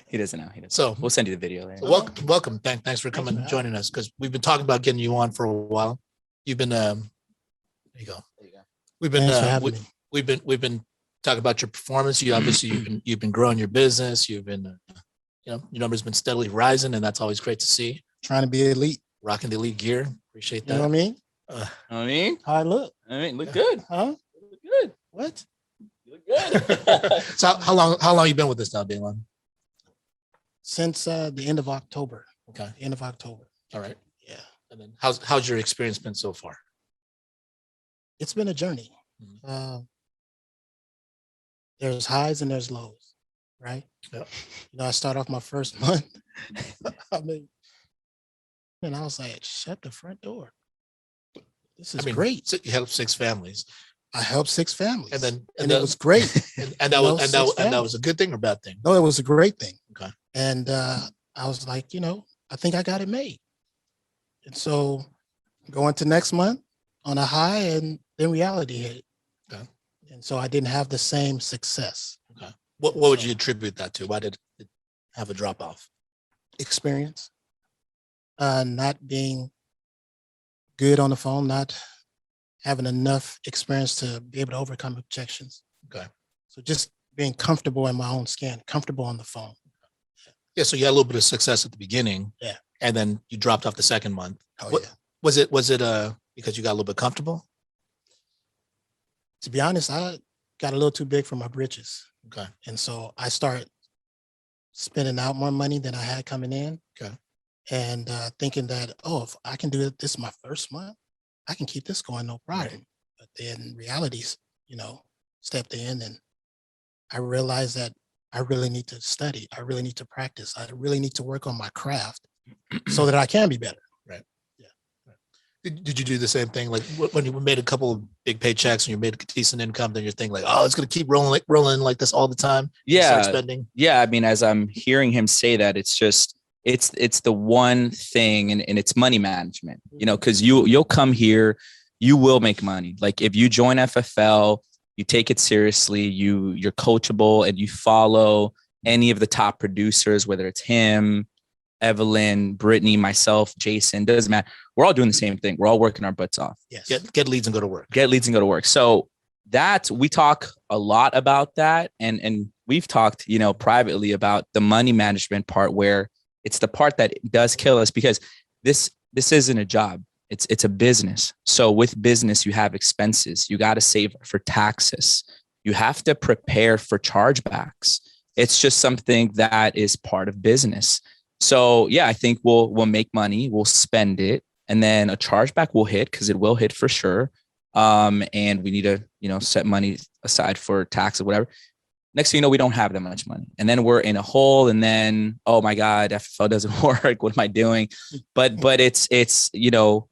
He doesn't know. He doesn't. So We'll send you the video later. welcome. Thanks for coming and joining us, because we've been talking about getting you on for a while. You've been there you go. There you go. We've been Thanks for having me. we've been talking about your performance. You obviously you've been growing your business. You've been your numbers been steadily rising, and that's always great to see. Trying to be elite. Rocking the elite gear. Appreciate You know what I that. mean? I mean, How I look. look good. Huh? Look good. What? You look good. So how long you been with this now, Daylon? Since the end of October. Okay. End of October. All right. Yeah. And then how's your experience been so far? It's been a journey. There's highs and there's lows, right? Yeah. I start off my first month. I mean, and I was like, shut the front door. This is great. So you helped 6 families, I helped 6 families. and it was great. and that was a good thing or bad thing? No, it was a great thing. Okay. And I was like, I think I got it made. And so going to next month on a high, and then reality hit it. Okay. And so I didn't have the same success. Okay. What would you attribute that to? Why did it have a drop off? Experience, not being good on the phone, not having enough experience to be able to overcome objections. Okay. So just being comfortable in my own skin, comfortable on the phone. Yeah. So you had a little bit of success at the beginning. Yeah. And then you dropped off the second month. Oh, What- yeah. Was it because you got a little bit comfortable? To be honest, I got a little too big for my britches. Okay. And so I started spending out more money than I had coming in. Okay. And thinking that, if I can do it, this is my first month, I can keep this going, no problem. But then realities, stepped in, and I realized that I really need to study. I really need to practice. I really need to work on my craft so that I can be better. Did you do the same thing? Like when you made a couple of big paychecks and you made a decent income, then you're thinking like, it's going to keep rolling like this all the time. You start spending. Yeah. I mean, as I'm hearing him say that, it's just, it's the one thing, and it's money management, because you'll come here, you will make money. Like if you join FFL, you take it seriously, you're coachable, and you follow any of the top producers, whether it's him, Evelyn, Brittany, myself, Jason, doesn't matter. We're all doing the same thing. We're all working our butts off. Yes. Get leads and go to work. Get leads and go to work. So we talk a lot about that. And we've talked, privately about the money management part, where it's the part that does kill us, because this isn't a job. It's a business. So with business, you have expenses. You got to save for taxes. You have to prepare for chargebacks. It's just something that is part of business. So yeah, I think we'll make money, we'll spend it, and then a chargeback will hit, because it will hit for sure. And we need to, set money aside for tax or whatever. Next thing you know, we don't have that much money. And then we're in a hole. And then, oh my God, FFL doesn't work. What am I doing? But it's, you know,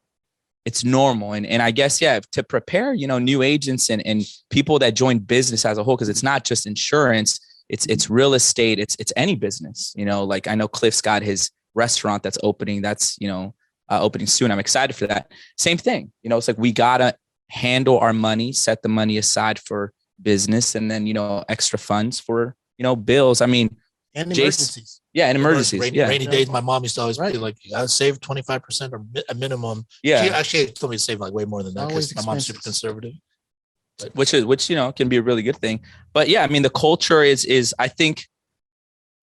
it's normal. And I guess, yeah, to prepare, you know, new agents and people that join business as a whole, because it's not just insurance, it's real estate, it's any business, you know, like I know Cliff's got his restaurant that's opening, that's, you know, opening soon. I'm excited for that. Same thing. You know, it's like, we gotta handle our money, set the money aside for business, and then, you know, extra funds for, you know, bills. I mean, And Jace- emergencies. yeah, and emergencies. Rainy Yeah. days. My mom used to always Right. be like, you gotta save 25% or a minimum. Yeah. She actually told me to save like way more than that Always because my mom's super expenses. conservative. which you know, can be a really good thing. But yeah, I mean, the culture is I think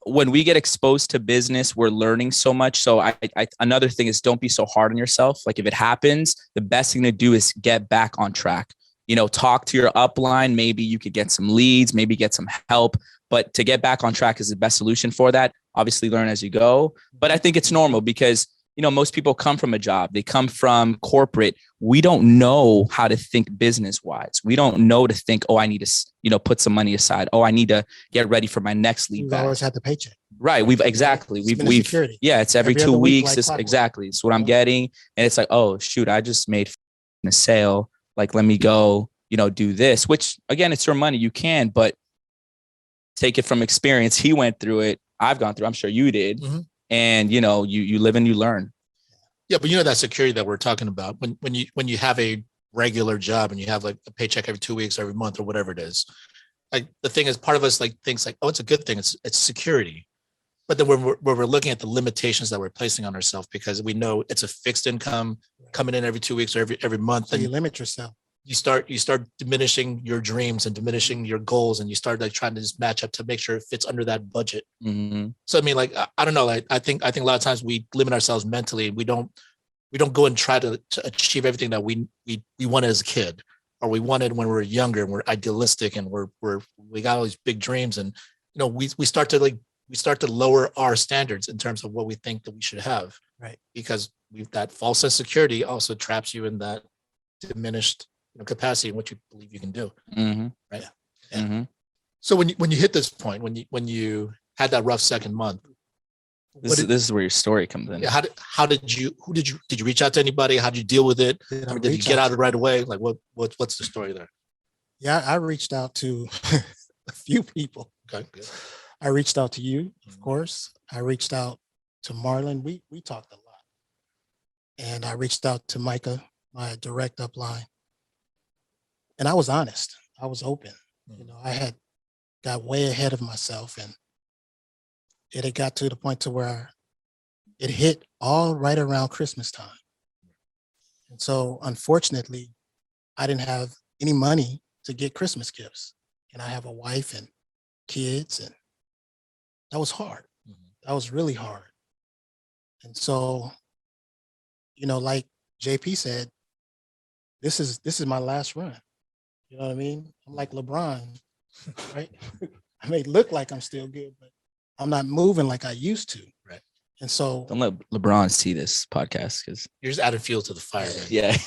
when we get exposed to business, we're learning so much. So I another thing is, don't be so hard on yourself. Like, if it happens, the best thing to do is get back on track. You know, talk to your upline. Maybe you could get some leads, maybe get some help. But to get back on track is the best solution for that. Obviously, learn as you go. But I think it's normal because, you know, most people come from a job. They come from corporate. We don't know how to think business wise. We don't know to think, oh, I need to, you know, put some money aside. Oh, I need to get ready for my next lead We've back. always had the paycheck. Right. We've exactly. It's been a We've security. yeah, it's every Every 2 other week, weeks. like It's clockwork. exactly. It's what I'm Yeah. getting. And it's like, oh shoot, I just made a sale. Like, let me go, you know, do this, which again, it's your money. You can, but take it from experience. He went through it. I've gone through, I'm sure you did. Mhm. And you know, you live and you learn. Yeah, but you know that security that we're talking about when you have a regular job and you have like a paycheck every 2 weeks, every month, or whatever it is. Like, the thing is, part of us like thinks like, oh, it's a good thing. It's security. But then when we're looking at the limitations that we're placing on ourselves, because we know it's a fixed income coming in every 2 weeks or every month, So you and limit yourself. you start diminishing your dreams and diminishing your goals, and you start like trying to just match up to make sure it fits under that budget. Mhm. So I mean, like, I don't know, like I think a lot of times we limit ourselves mentally. We don't go and try to achieve everything that we wanted as a kid, or we wanted when we were younger, and we're idealistic, and we got all these big dreams, and you know, we start to lower our standards in terms of what we think that we should have. Right. Because that false sense of security also traps you in that diminished, you know, capacity in what you believe you can do. Mhm. Right. Yeah. Mhm. So when you hit this point, when you had that rough second month, This is where your story comes in. who did you reach out to anybody? How did you deal with it? Did I Or did you reach get out out right away? Like, what's the story there? Yeah, I reached out to a few people. Okay, good. I reached out to you, of Mhm. course. I reached out to Marlon. We talked a lot. And I reached out to Micah, my direct upline. And I was honest. I was open. You know, I had got way ahead of myself, and it had got to the point to where it hit all right around Christmas time. And so unfortunately, I didn't have any money to get Christmas gifts. And I have a wife and kids, and that was hard. Mhm. That was really hard. And so, you know, like JP said, this is my last run. You know what I mean? I'm like LeBron, right? I may look like I'm still good, but I'm not moving like I used to. Right. And so Don't let LeBron see this podcast, because You're just adding fuel to the fire. Man. yeah.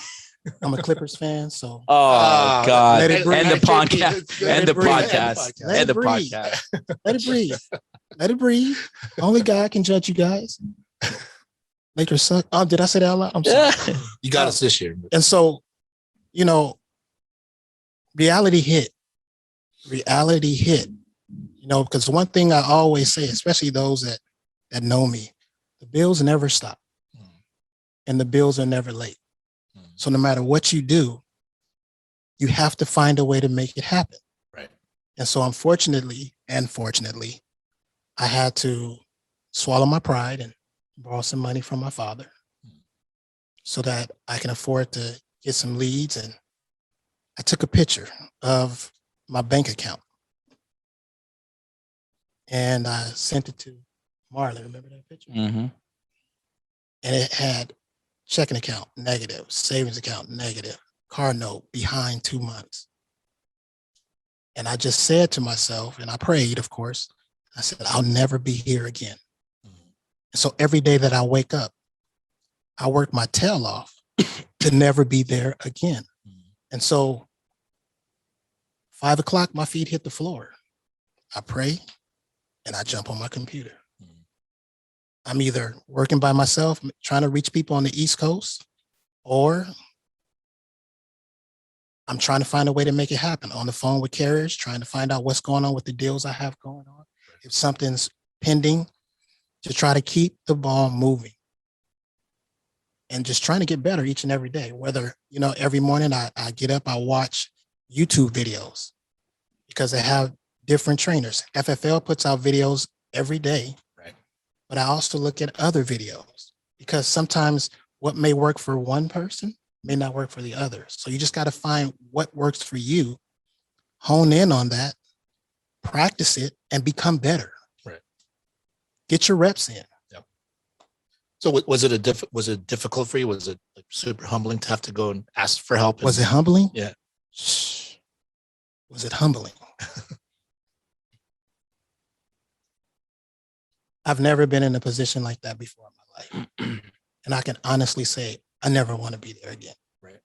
I'm a Clippers fan. So Oh God. let it breathe. And the Hey, JP, podcast. it's good. And the Let it breathe. podcast. Let And it the breathe. podcast. let it breathe. Let it breathe. Only God can judge you guys. Lakers suck. Oh, did I say that out loud? I'm sorry. You got us this year. And so, you know, reality hit. Reality hit. You know, because one thing I always say, especially those that know me, the bills never stop, and the bills are never late. So no matter what you do, you have to find a way to make it happen. Right. And so unfortunately, and fortunately, I had to swallow my pride and borrow some money from my father so that I can afford to get some leads. And I took a picture of my bank account and I sent it to Marlon. Remember that picture? Mm-hmm. And it had checking account negative, savings account negative, car note behind 2 months. And I just said to myself, and I prayed, of course, I said, I'll never be here again. And so every day that I wake up, I work my tail off to never be there again. And so 5 o'clock, my feet hit the floor. I pray, and I jump on my computer. Mhm. I'm either working by myself, trying to reach people on the East Coast, or I'm trying to find a way to make it happen on the phone with carriers, trying to find out what's going on with the deals I have going on. If something's pending, to try to keep the ball moving and just trying to get better each and every day. Whether, every morning I get up, I watch YouTube videos because they have different trainers. FFL puts out videos every day, Right. but I also look at other videos because sometimes what may work for one person may not work for the other. So you just got to find what works for you, hone in on that, practice it, and become better. Right. Get your reps in. Yep. So was it difficult for you? Was it like super humbling to have to go and ask for help? Was it humbling? Yeah. Was it humbling? I've never been in a position like that before in my life. And I can honestly say, I never want to be there again. Right.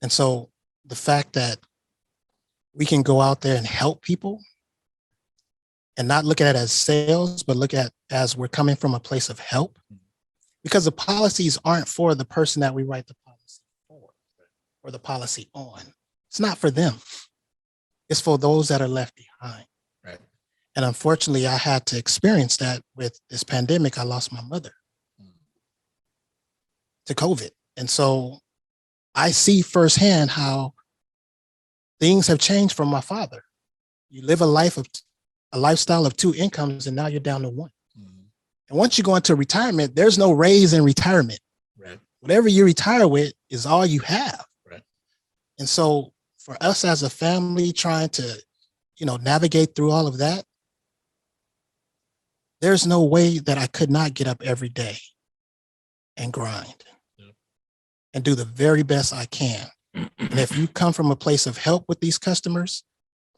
And so the fact that we can go out there and help people and not look at it as sales, but look at as we're coming from a place of help, because the policies aren't for the person that we write the policy for or the policy on. It's not for them. It's for those that are left behind. Right. And unfortunately, I had to experience that with this pandemic. I lost my mother to COVID. And so I see firsthand how things have changed from my father. You live a lifestyle of two incomes, and now you're down to one. And once you go into retirement, there's no raise in retirement. Right. Whatever you retire with is all you have. Right. And so for us as a family trying to, navigate through all of that, there's no way that I could not get up every day and grind and do the very best I can. And if you come from a place of help with these customers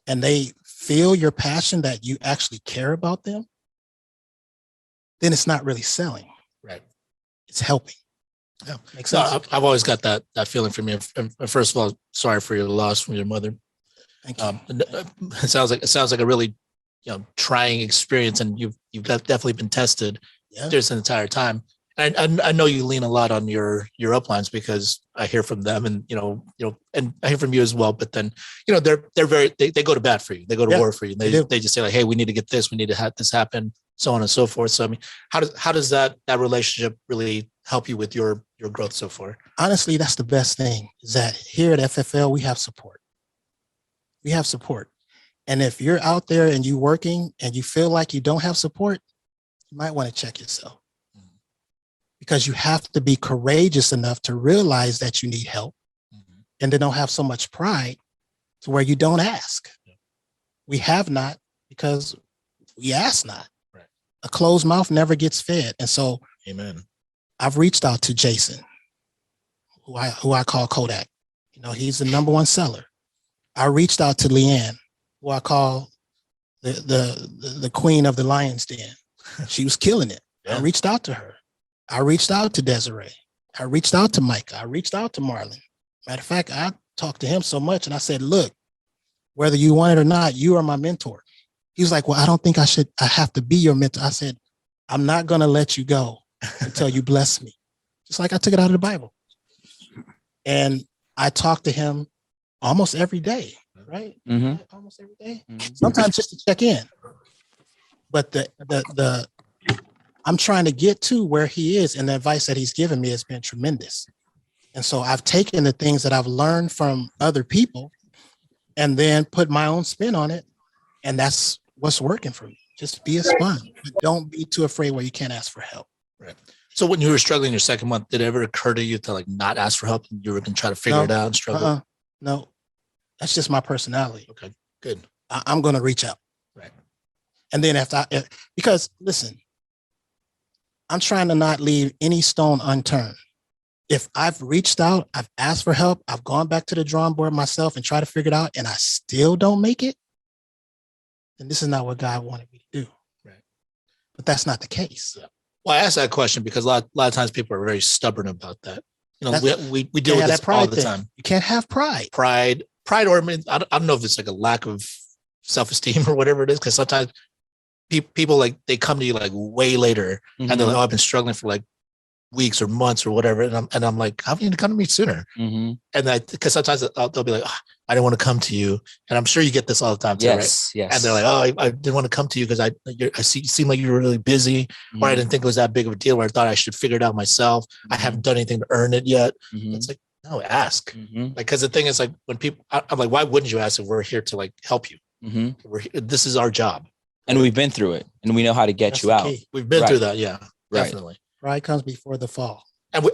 and they feel your passion that you actually care about them, then it's not really selling. Right. It's helping. Yeah. Makes So sense? I've always got that feeling from you. And first of all, sorry for your loss from your mother. Thank you. It sounds like a really, trying experience, and you've definitely been tested this entire time. And I know you lean a lot on your uplines because I hear from them, and and I hear from you as well. But then, they go to bat for you. They go to war for you. They just say like, hey, we need to get this. We need to have this happen. So on and so forth. So I mean, how does that relationship really help you with your growth so far? Honestly, that's the best thing, is that here at FFL, we have support. We have support. And if you're out there and you're working and you feel like you don't have support, you might want to check yourself. Because you have to be courageous enough to realize that you need help, and then don't have so much pride to where you don't ask. We have not because we ask not. Right. A closed mouth never gets fed. And so Amen. I've reached out to Jason, who I call Kodak. He's the number one seller. I reached out to Leanne, who I call the queen of the Lion's Den. She was killing it. Yeah. I reached out to her. I reached out to Desiree. I reached out to Micah. I reached out to Marlon. Matter of fact, I talked to him so much, and I said, look, whether you want it or not, you are my mentor. He was like, well, I don't think I have to be your mentor. I said, I'm not going to let you go until you bless me. Just like I took it out of the Bible. And I talked to him almost every day, right? Mhm. Almost every day. Mhm. Sometimes just to check in. But I'm trying to get to where he is, and the advice that he's given me has been tremendous. And so I've taken the things that I've learned from other people and then put my own spin on it. And that's what's working for me. Just be a sponge, but don't be too afraid where you can't ask for help. Right. So when you were struggling your second month, did it ever occur to you to like not ask for help, and you were going to try to figure it out and struggle? No, that's just my personality. Okay, good. I'm going to reach out. Right. And then because listen, I'm trying to not leave any stone unturned. If I've reached out, I've asked for help, I've gone back to the drawing board myself and try to figure it out, and I still don't make it, then this is not what God wanted me to do. Right. But that's not the case. Yeah. Well, I asked that question because a lot of times people are very stubborn about that. We deal with this all the time. You can't have pride. Pride, or I mean, I don't know if it's like a lack of self-esteem or whatever it is. Cause sometimes people like, they come to you like way later and they're like, oh, I've been struggling for like weeks or months or whatever. And I'm like, how can you come to me sooner? Mhm. And because sometimes they'll be like, oh, I didn't want to come to you. And I'm sure you get this all the time too, right? Yes. Yes. And they're like, oh, I didn't want to come to you because I see you seem like you were really busy, or I Mhm. didn't think it was that big of a deal, or I thought I should figure it out myself. I haven't done anything to earn it yet. Mhm. It's like, no, ask. Mhm. Like, because the thing is, like, when people, I'm like, why wouldn't you ask if we're here to like help you? Mhm. This is our job. And we've been through it, and we know how to get That's you the out. key. We've been Right. through that. Yeah, Right. definitely. Pride comes before the fall. And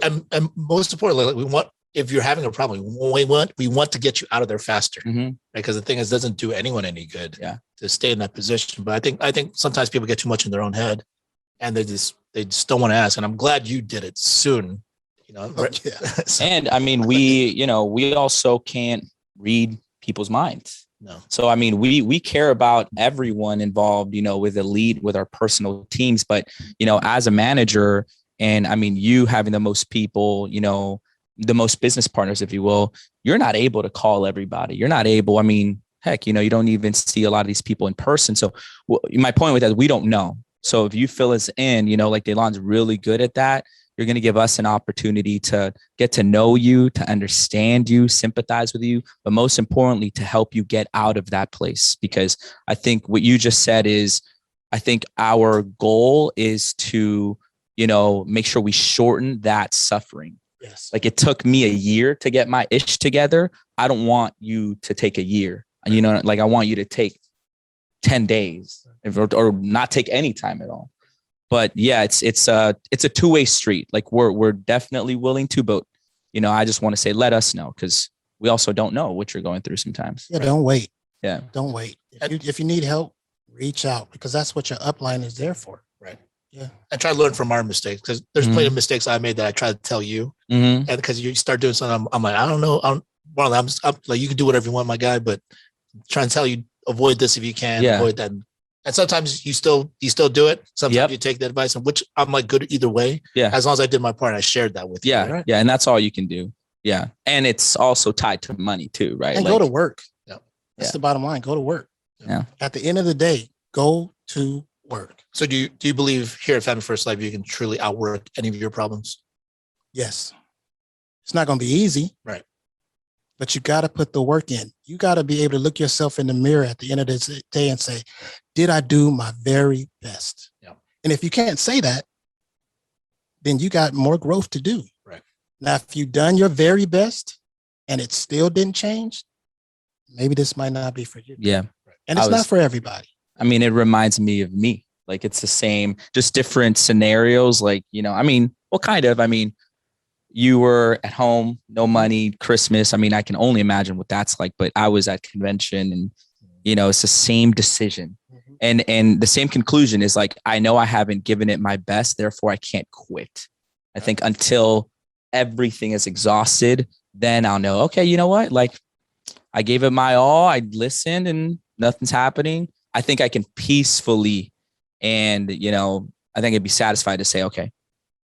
most importantly, like, we want, if you're having a problem, we want to get you out of there faster. Mhm. Because the thing is, it doesn't do anyone any good to stay in that position. But I think sometimes people get too much in their own head, and they just don't want to ask. And I'm glad you did it soon. You know, right? Yeah. So, And I mean, we also can't read people's minds. no. So I mean, we care about everyone involved, with Elite, with our personal teams. But as a manager, and I mean, you having the most people, the most business partners, if you will, you're not able to call everybody. You're not able. I mean, heck, you don't even see a lot of these people in person. So my point with that, we don't know. So if you fill us in, like Daylon's really good at that, you're going to give us an opportunity to get to know you, to understand you, sympathize with you, but most importantly, to help you get out of that place. Because I think what you just said is, I think our goal is to, make sure we shorten that suffering. Yes. Like it took me a year to get my ish together. I don't want you to take a year. Like I want you to take 10 days or not take any time at all. But yeah, it's a two-way street. Like we're definitely willing to, but I just want to say, let us know, because we also don't know what you're going through sometimes. Yeah. Don't wait. Yeah. Don't wait. If you need help, reach out, because that's what your upline is there for. Right. Yeah. I try to learn from our mistakes, because there's plenty of mistakes I made that I try to tell you. Mm-hmm. And because you start doing something, I'm like, I don't know. I'm like, you can do whatever you want, my guy, but I'm trying to tell you, avoid this if you can. Yeah. Avoid that. And sometimes you still do it. Sometimes Yep. you take the advice, and which I'm like good either way. Yeah. As long as I did my part, I shared that with you. Yeah. Right? Yeah. And that's all you can do. Yeah. And it's also tied to money too, right? And Like, go to work. Yeah. That's the bottom line. Go to work. Yeah. At the end of the day, go to work. So do you believe here at Family First Life you can truly outwork any of your problems? Yes. It's not going to be easy. Right. But you got to put the work in. You got to be able to look yourself in the mirror at the end of this day and say, did I do my very best? Yeah. And if you can't say that, then you got more growth to do. Right. Now, if you've done your very best and it still didn't change, maybe this might not be for you. yeah. And it's not for everybody. I mean, it reminds me of me. Like it's the same, just different scenarios. Like, I mean, well, kind of, I mean, you were at home, no money, Christmas. I mean, I can only imagine what that's like, but I was at convention and, it's the same decision. And the same conclusion is like, I know I haven't given it my best, therefore I can't quit. I think until everything is exhausted, then I'll know, okay, you know what? Like I gave it my all. I listened and nothing's happening. I think I can peacefully and, I think I'd be satisfied to say, okay,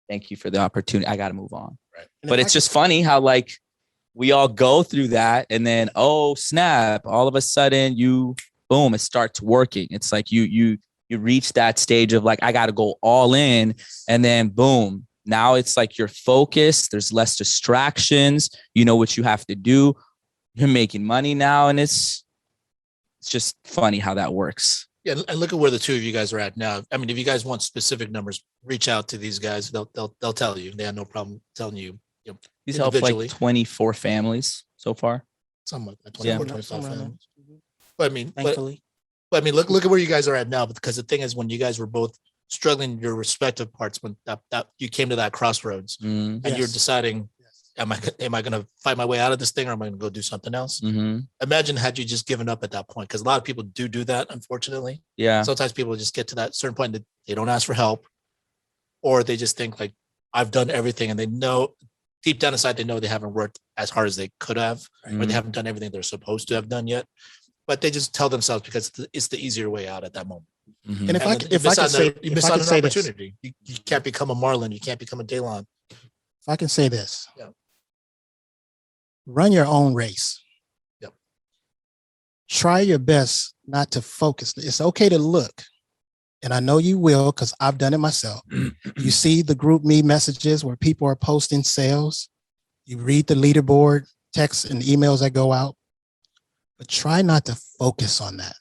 thank you for the opportunity. I got to move on. Right. But it's just funny how like we all go through that and then, oh snap, all of a sudden boom, it starts working. It's like you reach that stage of like, I got to go all in, and then boom, now it's like you're focused. There's less distractions. You know what you have to do. You're making money now. And it's just funny how that works. Yeah, and look at where the two of you guys are at now. I mean, if you guys want specific numbers, reach out to these guys. They'll tell you. They have no problem telling you. He's helped like individually. 24 families so far. Something like that. Yeah. 24, 25 Somewhere around families. But I mean, Thankfully. but I mean, look at where you guys are at now. Because the thing is, when you guys were both struggling in your respective parts, when that you came to that crossroads, Mm-hmm. and you're Yes. deciding, Yes. am I going to fight my way out of this thing, or am I going to go do something else? Mm-hmm. Imagine had you just given up at that point, because a lot of people do that, unfortunately. Yeah. Sometimes people just get to that certain point that they don't ask for help, or they just think like, I've done everything, and they know deep down inside, they know they haven't worked as hard as they could have, or Mhm. they haven't done everything they're supposed to have done yet. But they just tell themselves because it's the easier way out at that moment. Mhm. And if I then could- you if I miss could out say- on- you if miss I out could on say an this. opportunity. You can't become a Marlon. You can't become a Daylon. If I can say this, Yeah. run your own race. Yep. try your best not to focus. It's okay to look, and I know you will because I've done it myself. You see the group me messages where people are posting sales. You read the leaderboard texts and emails that go out, but try not to focus on that.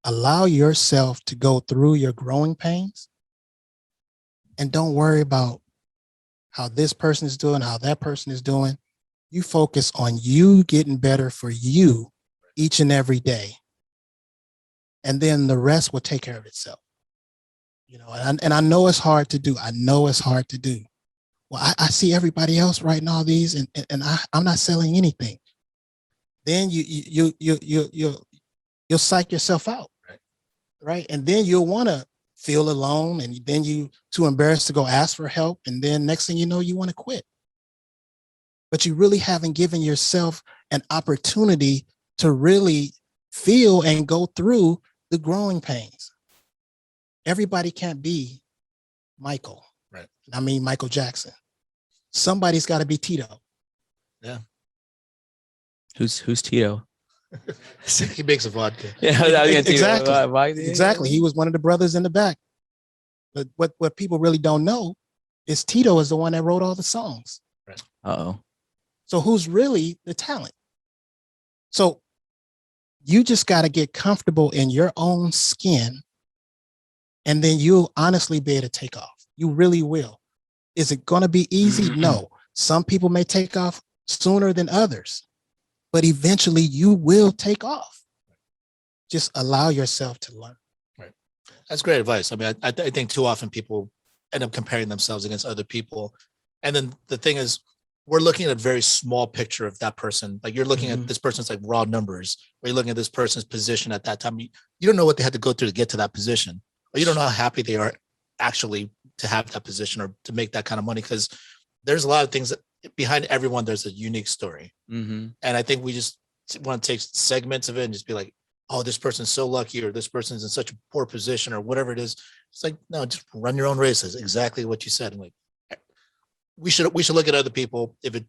Allow yourself to go through your growing pains and don't worry about how this person is doing, how that person is doing. You focus on you getting better for you each and every day. And then the rest will take care of itself. You know, and I know it's hard to do. I know it's hard to do. Well, I see everybody else writing all these and I'm not selling anything. Then you'll psych yourself out. Right. And then you'll want to feel alone, and then you too embarrassed to go ask for help. And then next thing you know, you want to quit. But you really haven't given yourself an opportunity to really feel and go through the growing pains. Everybody can't be Michael. Right. I mean, Michael Jackson. Somebody's got to be Tito. Yeah. Who's Tito? He makes a vodka. Yeah, exactly. Exactly. He was one of the brothers in the back. But what people really don't know is Tito is the one that wrote all the songs. Right. Uh-oh. So who's really the talent? So you just got to get comfortable in your own skin, and then you'll honestly be able to take off. You really will. Is it going to be easy? No. Some people may take off sooner than others, but eventually you will take off. Just allow yourself to learn. Right. That's great advice. I mean, I think too often people end up comparing themselves against other people. And then the thing is, we're looking at a very small picture of that person. Like you're looking at this person's like raw numbers, or you're looking at this person's position at that time. You don't know what they had to go through to get to that position, or you don't know how happy they are actually to have that position or to make that kind of money. Because there's a lot of things that behind everyone, there's a unique story. And I think we just want to take segments of it and just be like, oh, this person's so lucky, or this person's in such a poor position, or whatever it is. It's like, no, just run your own races. Exactly what you said. And like, we should look at other people if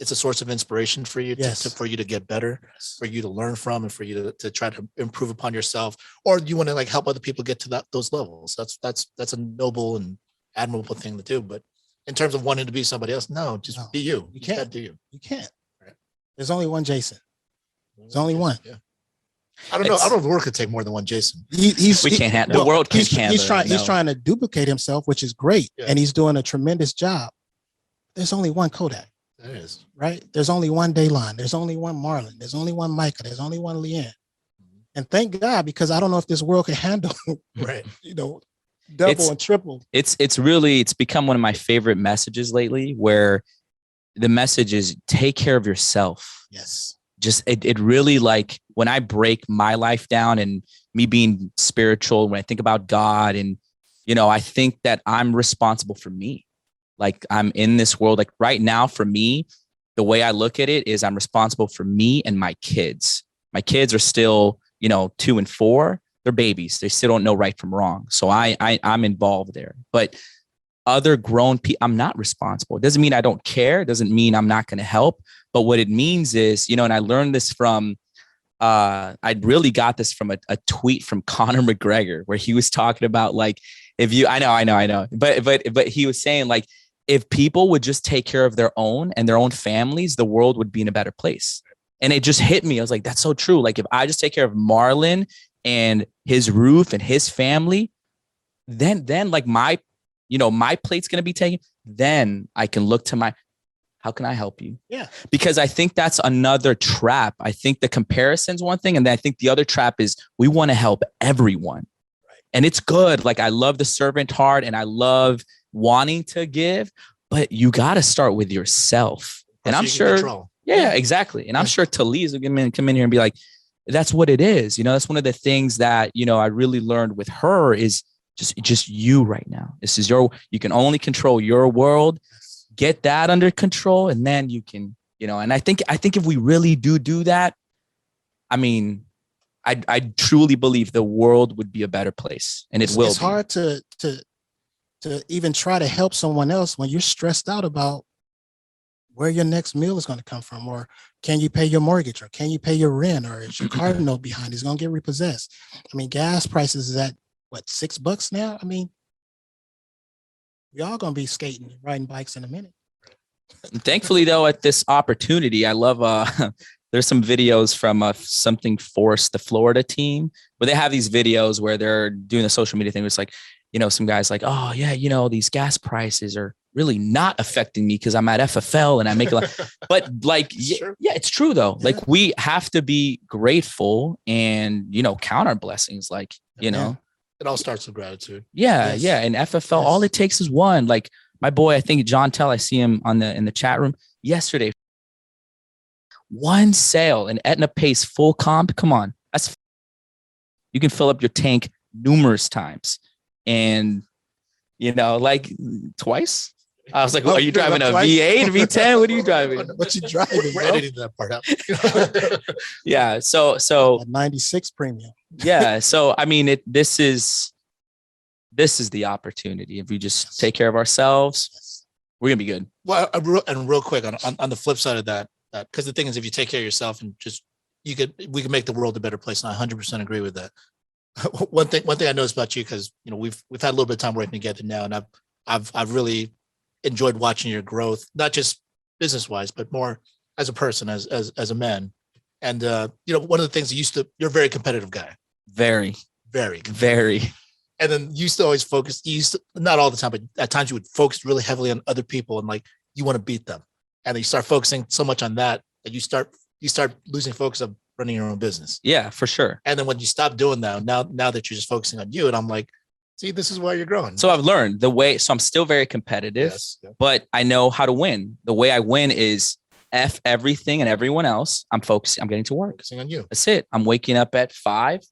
it's a source of inspiration for you for you to get better, for you to learn from, and for you to try to improve upon yourself, or you want to like help other people get to those levels. That's a noble and admirable thing to do. But in terms of wanting to be somebody else, no, just be you. You can't do you. You can't. Right. There's only one Jason. There's only one. Yeah. I don't know. I don't know if the world could take more than one Jason. We can't handle. The world can't handle. He's trying to duplicate himself, which is great, and he's doing a tremendous job. There's only one Kodak. There is. Right. There's only one Daylon. There's only one Marlon. There's only one Micah. There's only one Leanne. And thank God, because I don't know if this world can handle, right, double and triple. It's become one of my favorite messages lately, where the message is take care of yourself. Yes. Just it really, like, when I break my life down and me being spiritual, when I think about God, and I think that I'm responsible for me. Like, I'm in this world, like right now for me, the way I look at it is I'm responsible for me and my kids. My kids are still, 2 and 4. They're babies. They still don't know right from wrong. So I'm involved there. But other grown people, I'm not responsible. It doesn't mean I don't care. It doesn't mean I'm not going to help. But what it means is, and I learned this from, I really got this from a tweet from Conor McGregor, where he was talking about, like, I know. But he was saying, like, if people would just take care of their own and their own families, the world would be in a better place. And it just hit me. I was like, that's so true. Like, if I just take care of Marlon and his roof and his family, then like my plate's going to be taken. Then I can look to how can I help you? Yeah. Because I think that's another trap. I think the comparison's one thing. And then I think the other trap is we want to help everyone. Right. And it's good. Like, I love the servant heart and I love wanting to give, but you got to start with yourself. And I'm sure. Yeah, exactly. And I'm sure Talise will come in here and be like, that's what it is. That's one of the things that, I really learned with her is just you right now. This is you can only control your world, get that under control. And then you can, and I think if we really do that, I mean, I truly believe the world would be a better place, and it will. It's hard to even try to help someone else when you're stressed out about where your next meal is going to come from, or can you pay your mortgage, or can you pay your rent, or is your car note behind? It's going to get repossessed. I mean, gas prices is at what, $6 now? I mean, we all going to be skating and riding bikes in a minute. Thankfully, though, at this opportunity, I love there's some videos from something Force, the Florida team, where they have these videos where they're doing the social media thing. It's like, you know, some guys like, oh yeah, you know, these gas prices are really not affecting me because I'm at FFL and I make a lot. But like, yeah, it's true though. Like we have to be grateful and, you know, count our blessings. Like, you know, it all starts with gratitude. Yeah. Yes. Yeah. And FFL, all it takes is one. Like my boy, I think John Tell, I see him in the chat room yesterday. One sale and Aetna pays full comp. Come on. You can fill up your tank numerous times. And, you know, like twice. I was like, are you driving a V8, V10? What are you driving? What you driving? We're editing that part out. Yeah. So 96 premium. Yeah. So, I mean, this is the opportunity. If we just take care of ourselves, we're going to be good. Well, real quick on the flip side of that, because the thing is, if you take care of yourself and just, we can make the world a better place. And I 100% agree with that. One thing I noticed about you, because, you know, we've had a little bit of time working together now, and I've really enjoyed watching your growth, not just business wise, but more as a person, as a man. And, you know, one of the things you're a very competitive guy. Very. And then you used to always focus, not all the time, but at times you would focus really heavily on other people and like, you want to beat them. And then you start focusing so much on that you start losing focus of running your own business. Yeah, for sure. And then when you stop doing that, now that you're just focusing on you, and I'm like, see, this is why you're growing. So I've learned so I'm still very competitive, but I know how to win. The way I win is F everything and everyone else. I'm getting to work. Focusing on you. That's it. I'm waking up at 5,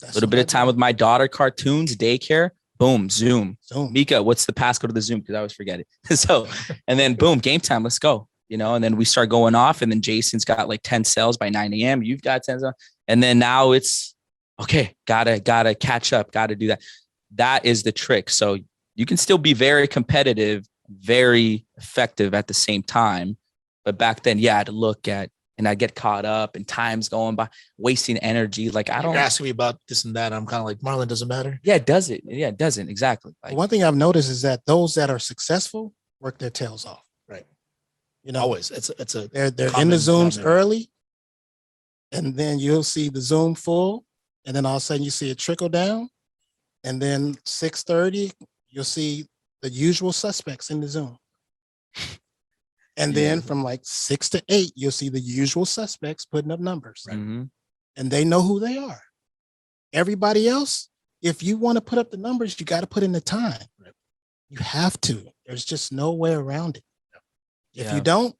a little bit of time with my daughter, cartoons, daycare, boom, Zoom. Mika, what's the passcode of the Zoom? Because I always forget it. So, and then boom, game time, let's go. You know, and then we start going off, and then Jason's got like 10 sales by 9 a.m. You've got 10 sales. And then now it's okay, gotta catch up, gotta do that. That is the trick. So you can still be very competitive, very effective at the same time. But back then, yeah, I had to look at, and I get caught up and time's going by, wasting energy. Like You're asking me about this and that. I'm kind of like, Marlon, doesn't matter. Yeah, it doesn't. Yeah, it doesn't. Exactly. Like, one thing I've noticed is that those that are successful work their tails off. Right. You know, always. They're in the Zooms early, and then you'll see the Zoom full, and then all of a sudden you see it trickle down, and then 6:30 you'll see the usual suspects in the Zoom, and then from like 6 to 8 you'll see the usual suspects putting up numbers, right. Mm-hmm. And they know who they are. Everybody else, if you want to put up the numbers, you got to put in the time. Right. You have to. There's just no way around it. If you don't,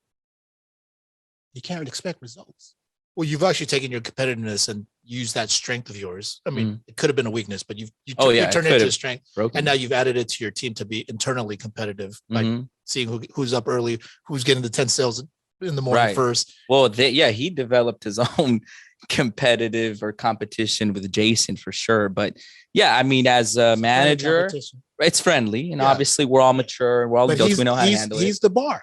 you can't expect results. Well, you've actually taken your competitiveness and used that strength of yours. I mean, it could have been a weakness, but you turned it into a strength. And now you've added it to your team to be internally competitive by seeing who's up early, who's getting the 10 sales in the morning first. Well, he developed his own competitive or competition with Jason for sure. But yeah, I mean, as a manager, it's friendly. And obviously we're all mature. We're all adults. We know how to handle it. He's the bar.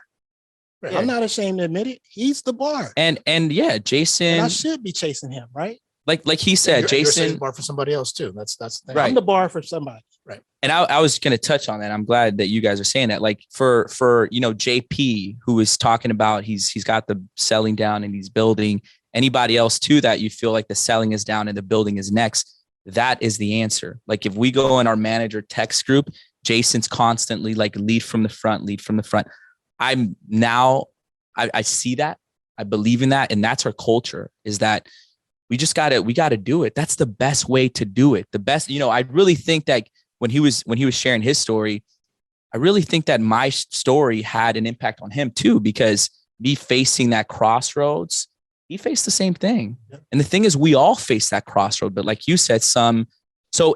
Right. I'm not ashamed to admit it. He's the bar. And yeah, Jason. And I should be chasing him, right? Like he said, Jason. You're the bar for somebody else too. That's the thing. Right. I'm the bar for somebody. Right. And I was going to touch on that. I'm glad that you guys are saying that. Like for JP, who is talking about he's got the selling down and he's building. Anybody else too that you feel like the selling is down and the building is next, that is the answer. Like if we go in our manager text group, Jason's constantly like lead from the front. I see that, I believe in that. And that's our culture, is that we got to do it. That's the best way to do it. The best, I really think that when he was sharing his story, I really think that my story had an impact on him too, because me facing that crossroads, he faced the same thing. Yep. And the thing is, we all face that crossroad, but like you said, so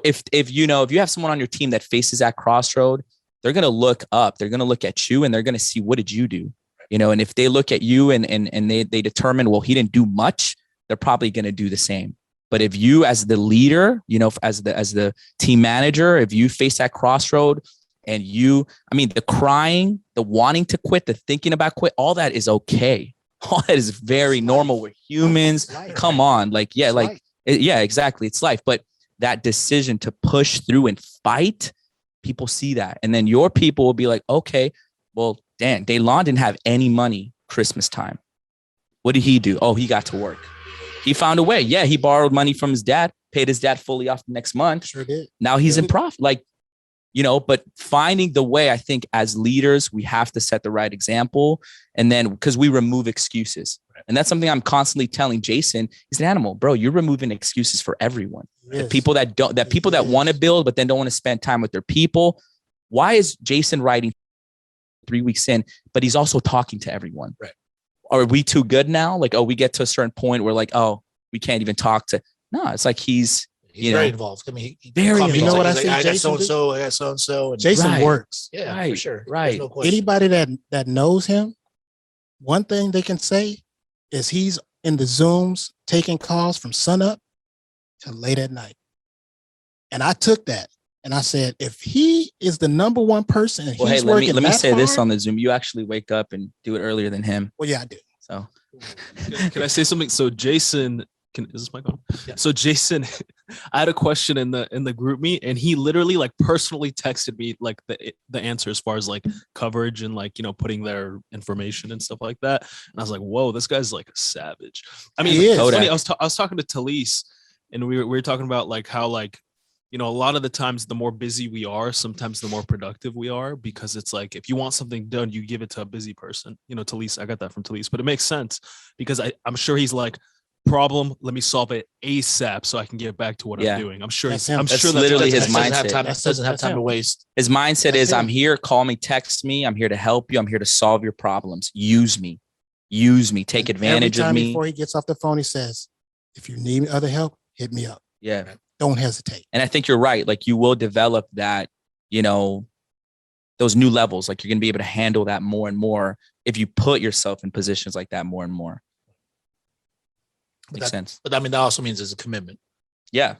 if you have someone on your team that faces that crossroad, they're going to look up, they're going to look at you, and they're going to see, what did you do? And if they look at you and they determine, well, he didn't do much, they're probably going to do the same. But if you, as the leader, as the team manager, if you face that crossroad and the crying, the wanting to quit, the thinking about quit, all that is okay. All that is very normal. We're humans. Come on. Yeah, exactly. It's life. But that decision to push through and fight, people see that. And then your people will be like, okay, well, Dan, Daylon didn't have any money Christmas time. What did he do? Oh, he got to work. He found a way. Yeah, he borrowed money from his dad, paid his dad fully off the next month. Sure did. Now he's in profit. But finding the way, I think as leaders, we have to set the right example. And then because we remove excuses. And that's something I'm constantly telling Jason. He's an animal, bro. You're removing excuses for everyone. Yes. The people that don't, that people that want to build, but then don't want to spend time with their people. Why is Jason writing 3 weeks in, but he's also talking to everyone? Right. Are we too good now? We get to a certain point where we can't even talk to. No, it's like he's very involved. I mean, very involved. You know what I see I got Jason so-and-so, I got so-and-so. Jason Right. works. Yeah, Right, for sure. right. There's no question. Anybody that knows him, one thing they can say is he's in the Zooms taking calls from sunup to late at night. And I took that and I said, if he is the number one person, and Well, he's hey, let me working say this hard, on the Zoom. You actually wake up and do it earlier than him. well, yeah, I do. So Can I say something? So Jason, is this mic on? Yeah. So Jason, I had a question in the group meet, and he literally personally texted me the answer as far as coverage and putting their information and stuff like that. And I was like, whoa, this guy's a savage. I mean, He is. it's funny, I was talking to Talise, and we were talking about how a lot of the times the more busy we are, sometimes the more productive we are, because it's if you want something done, you give it to a busy person. Talise, I got that from Talise, but it makes sense because I'm sure he's problem, let me solve it ASAP so I can get back to what Yeah. I'm doing. I'm sure That's he's, him. I'm That's sure literally that's his Doesn't have mindset. time- doesn't have That's time to him. waste. his mindset That's is, I'm it. here, call me, text me. I'm here to help you. I'm here to solve your problems. Use me, take And advantage every of time me. before he gets off the phone, he says, if you need other help, hit me up. Yeah. Don't hesitate. And I think you're right. You will develop that, those new levels. You're going to be able to handle that more and more if you put yourself in positions like that more and more. But Makes sense. But I mean, that also means there's a commitment. Yeah.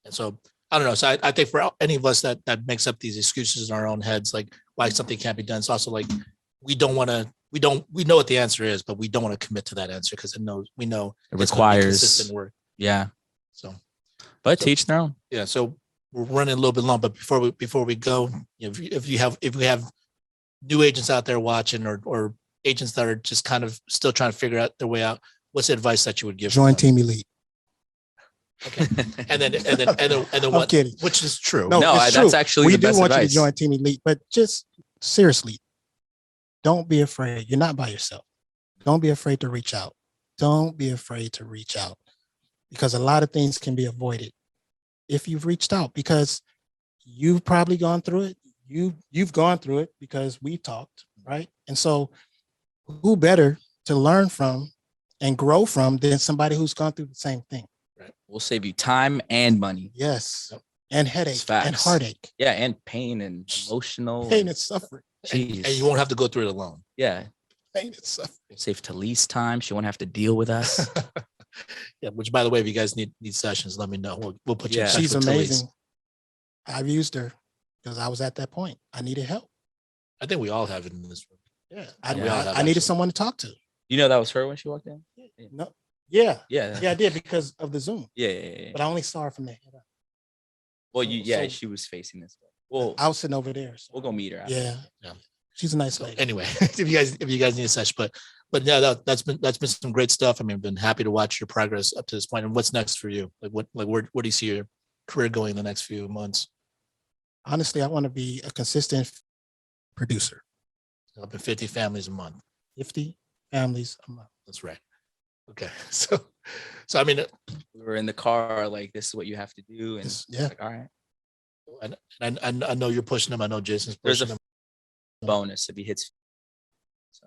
And so I don't know. So I think for any of us that makes up these excuses in our own heads, why something can't be done, it's also we know what the answer is, but we don't want to commit to that answer because we know It it's gonna be requires, consistent work. yeah. So But teach their own. yeah, so we're running a little bit long, but before we go, if we have new agents out there watching or agents that are just kind of still trying to figure out their way out, what's the advice that you would give? Join them? Team Elite. Okay. And then I'm what? kidding. Which is true. No, No, it's that's true. actually we the do best want you advice. to join Team Elite, but just seriously, don't be afraid. You're not by yourself. Don't be afraid to reach out. Don't be afraid to reach out because a lot of things can be avoided if you've reached out because you've probably gone through it. You've gone through it because we talked, right? And so who better to learn from and grow from than somebody who's gone through the same thing? We'll save you time and money. Yes. Yep. And headache facts. and heartache, Yeah. And pain and emotional. pain and suffering, Jeez. And you won't have to go through it alone. Yeah. pain and suffering. Save Talise time. She won't have to deal with us. Yeah, which by the way, if you guys need sessions, let me know. We'll put you in Yeah. touch She's with Talise. amazing. I've used her because I was at that point. I needed help. I think we all have it in this room. Yeah. we all have I needed actually. someone to talk to. You know that was her when she walked in? No. Yeah. Yeah. Yeah, I did because of the Zoom, Yeah. but I only saw her from the head up. Well, so- she was facing this way. Well, I was sitting over there. So we'll go meet her. After. yeah. Yeah. She's a nice So lady. anyway, if you guys need a session, but yeah, that's been some great stuff. I mean, I've been happy to watch your progress up to this point. And what's next for you? Where do you see your career going in the next few months? Honestly, I want to be a consistent producer. Up in 50 families a month. 50 families a month. That's right. Okay. So I mean, We were in the car, this is what you have to do. And Yeah. all right. and I know you're pushing them. I know Jason's There's pushing a them. bonus if he hits. So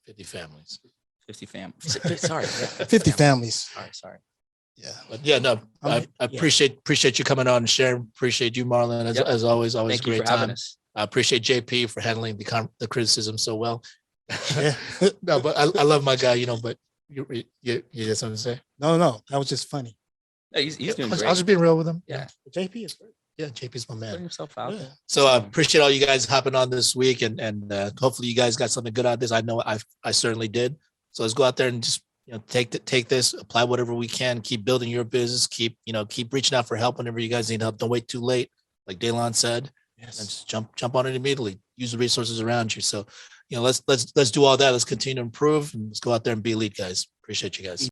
50 families. 50 families. Sorry. 50 families. Sorry. Yeah. But yeah, no, I appreciate you coming on and sharing. Appreciate you, Marlon, as, Yep. as always. Always Thank a you great for having time. us. I appreciate JP for handling the criticism so well. Yeah. No, but I love my guy, but you just something to say? No, that was just funny. No, he's doing I was great. just being real with him. Yeah. JP is great. Yeah, JP's my man. Putting yourself out Yeah. there. So I appreciate all you guys hopping on this week, and hopefully you guys got something good out of this. I know I certainly did. So let's go out there and just take this, apply whatever we can, keep building your business, keep reaching out for help whenever you guys need help. Don't wait too late, like Daylon said. And Yes. just jump on it immediately. Use the resources around you. So let's do all that. Let's continue to improve, and let's go out there and be elite, guys. Appreciate you guys.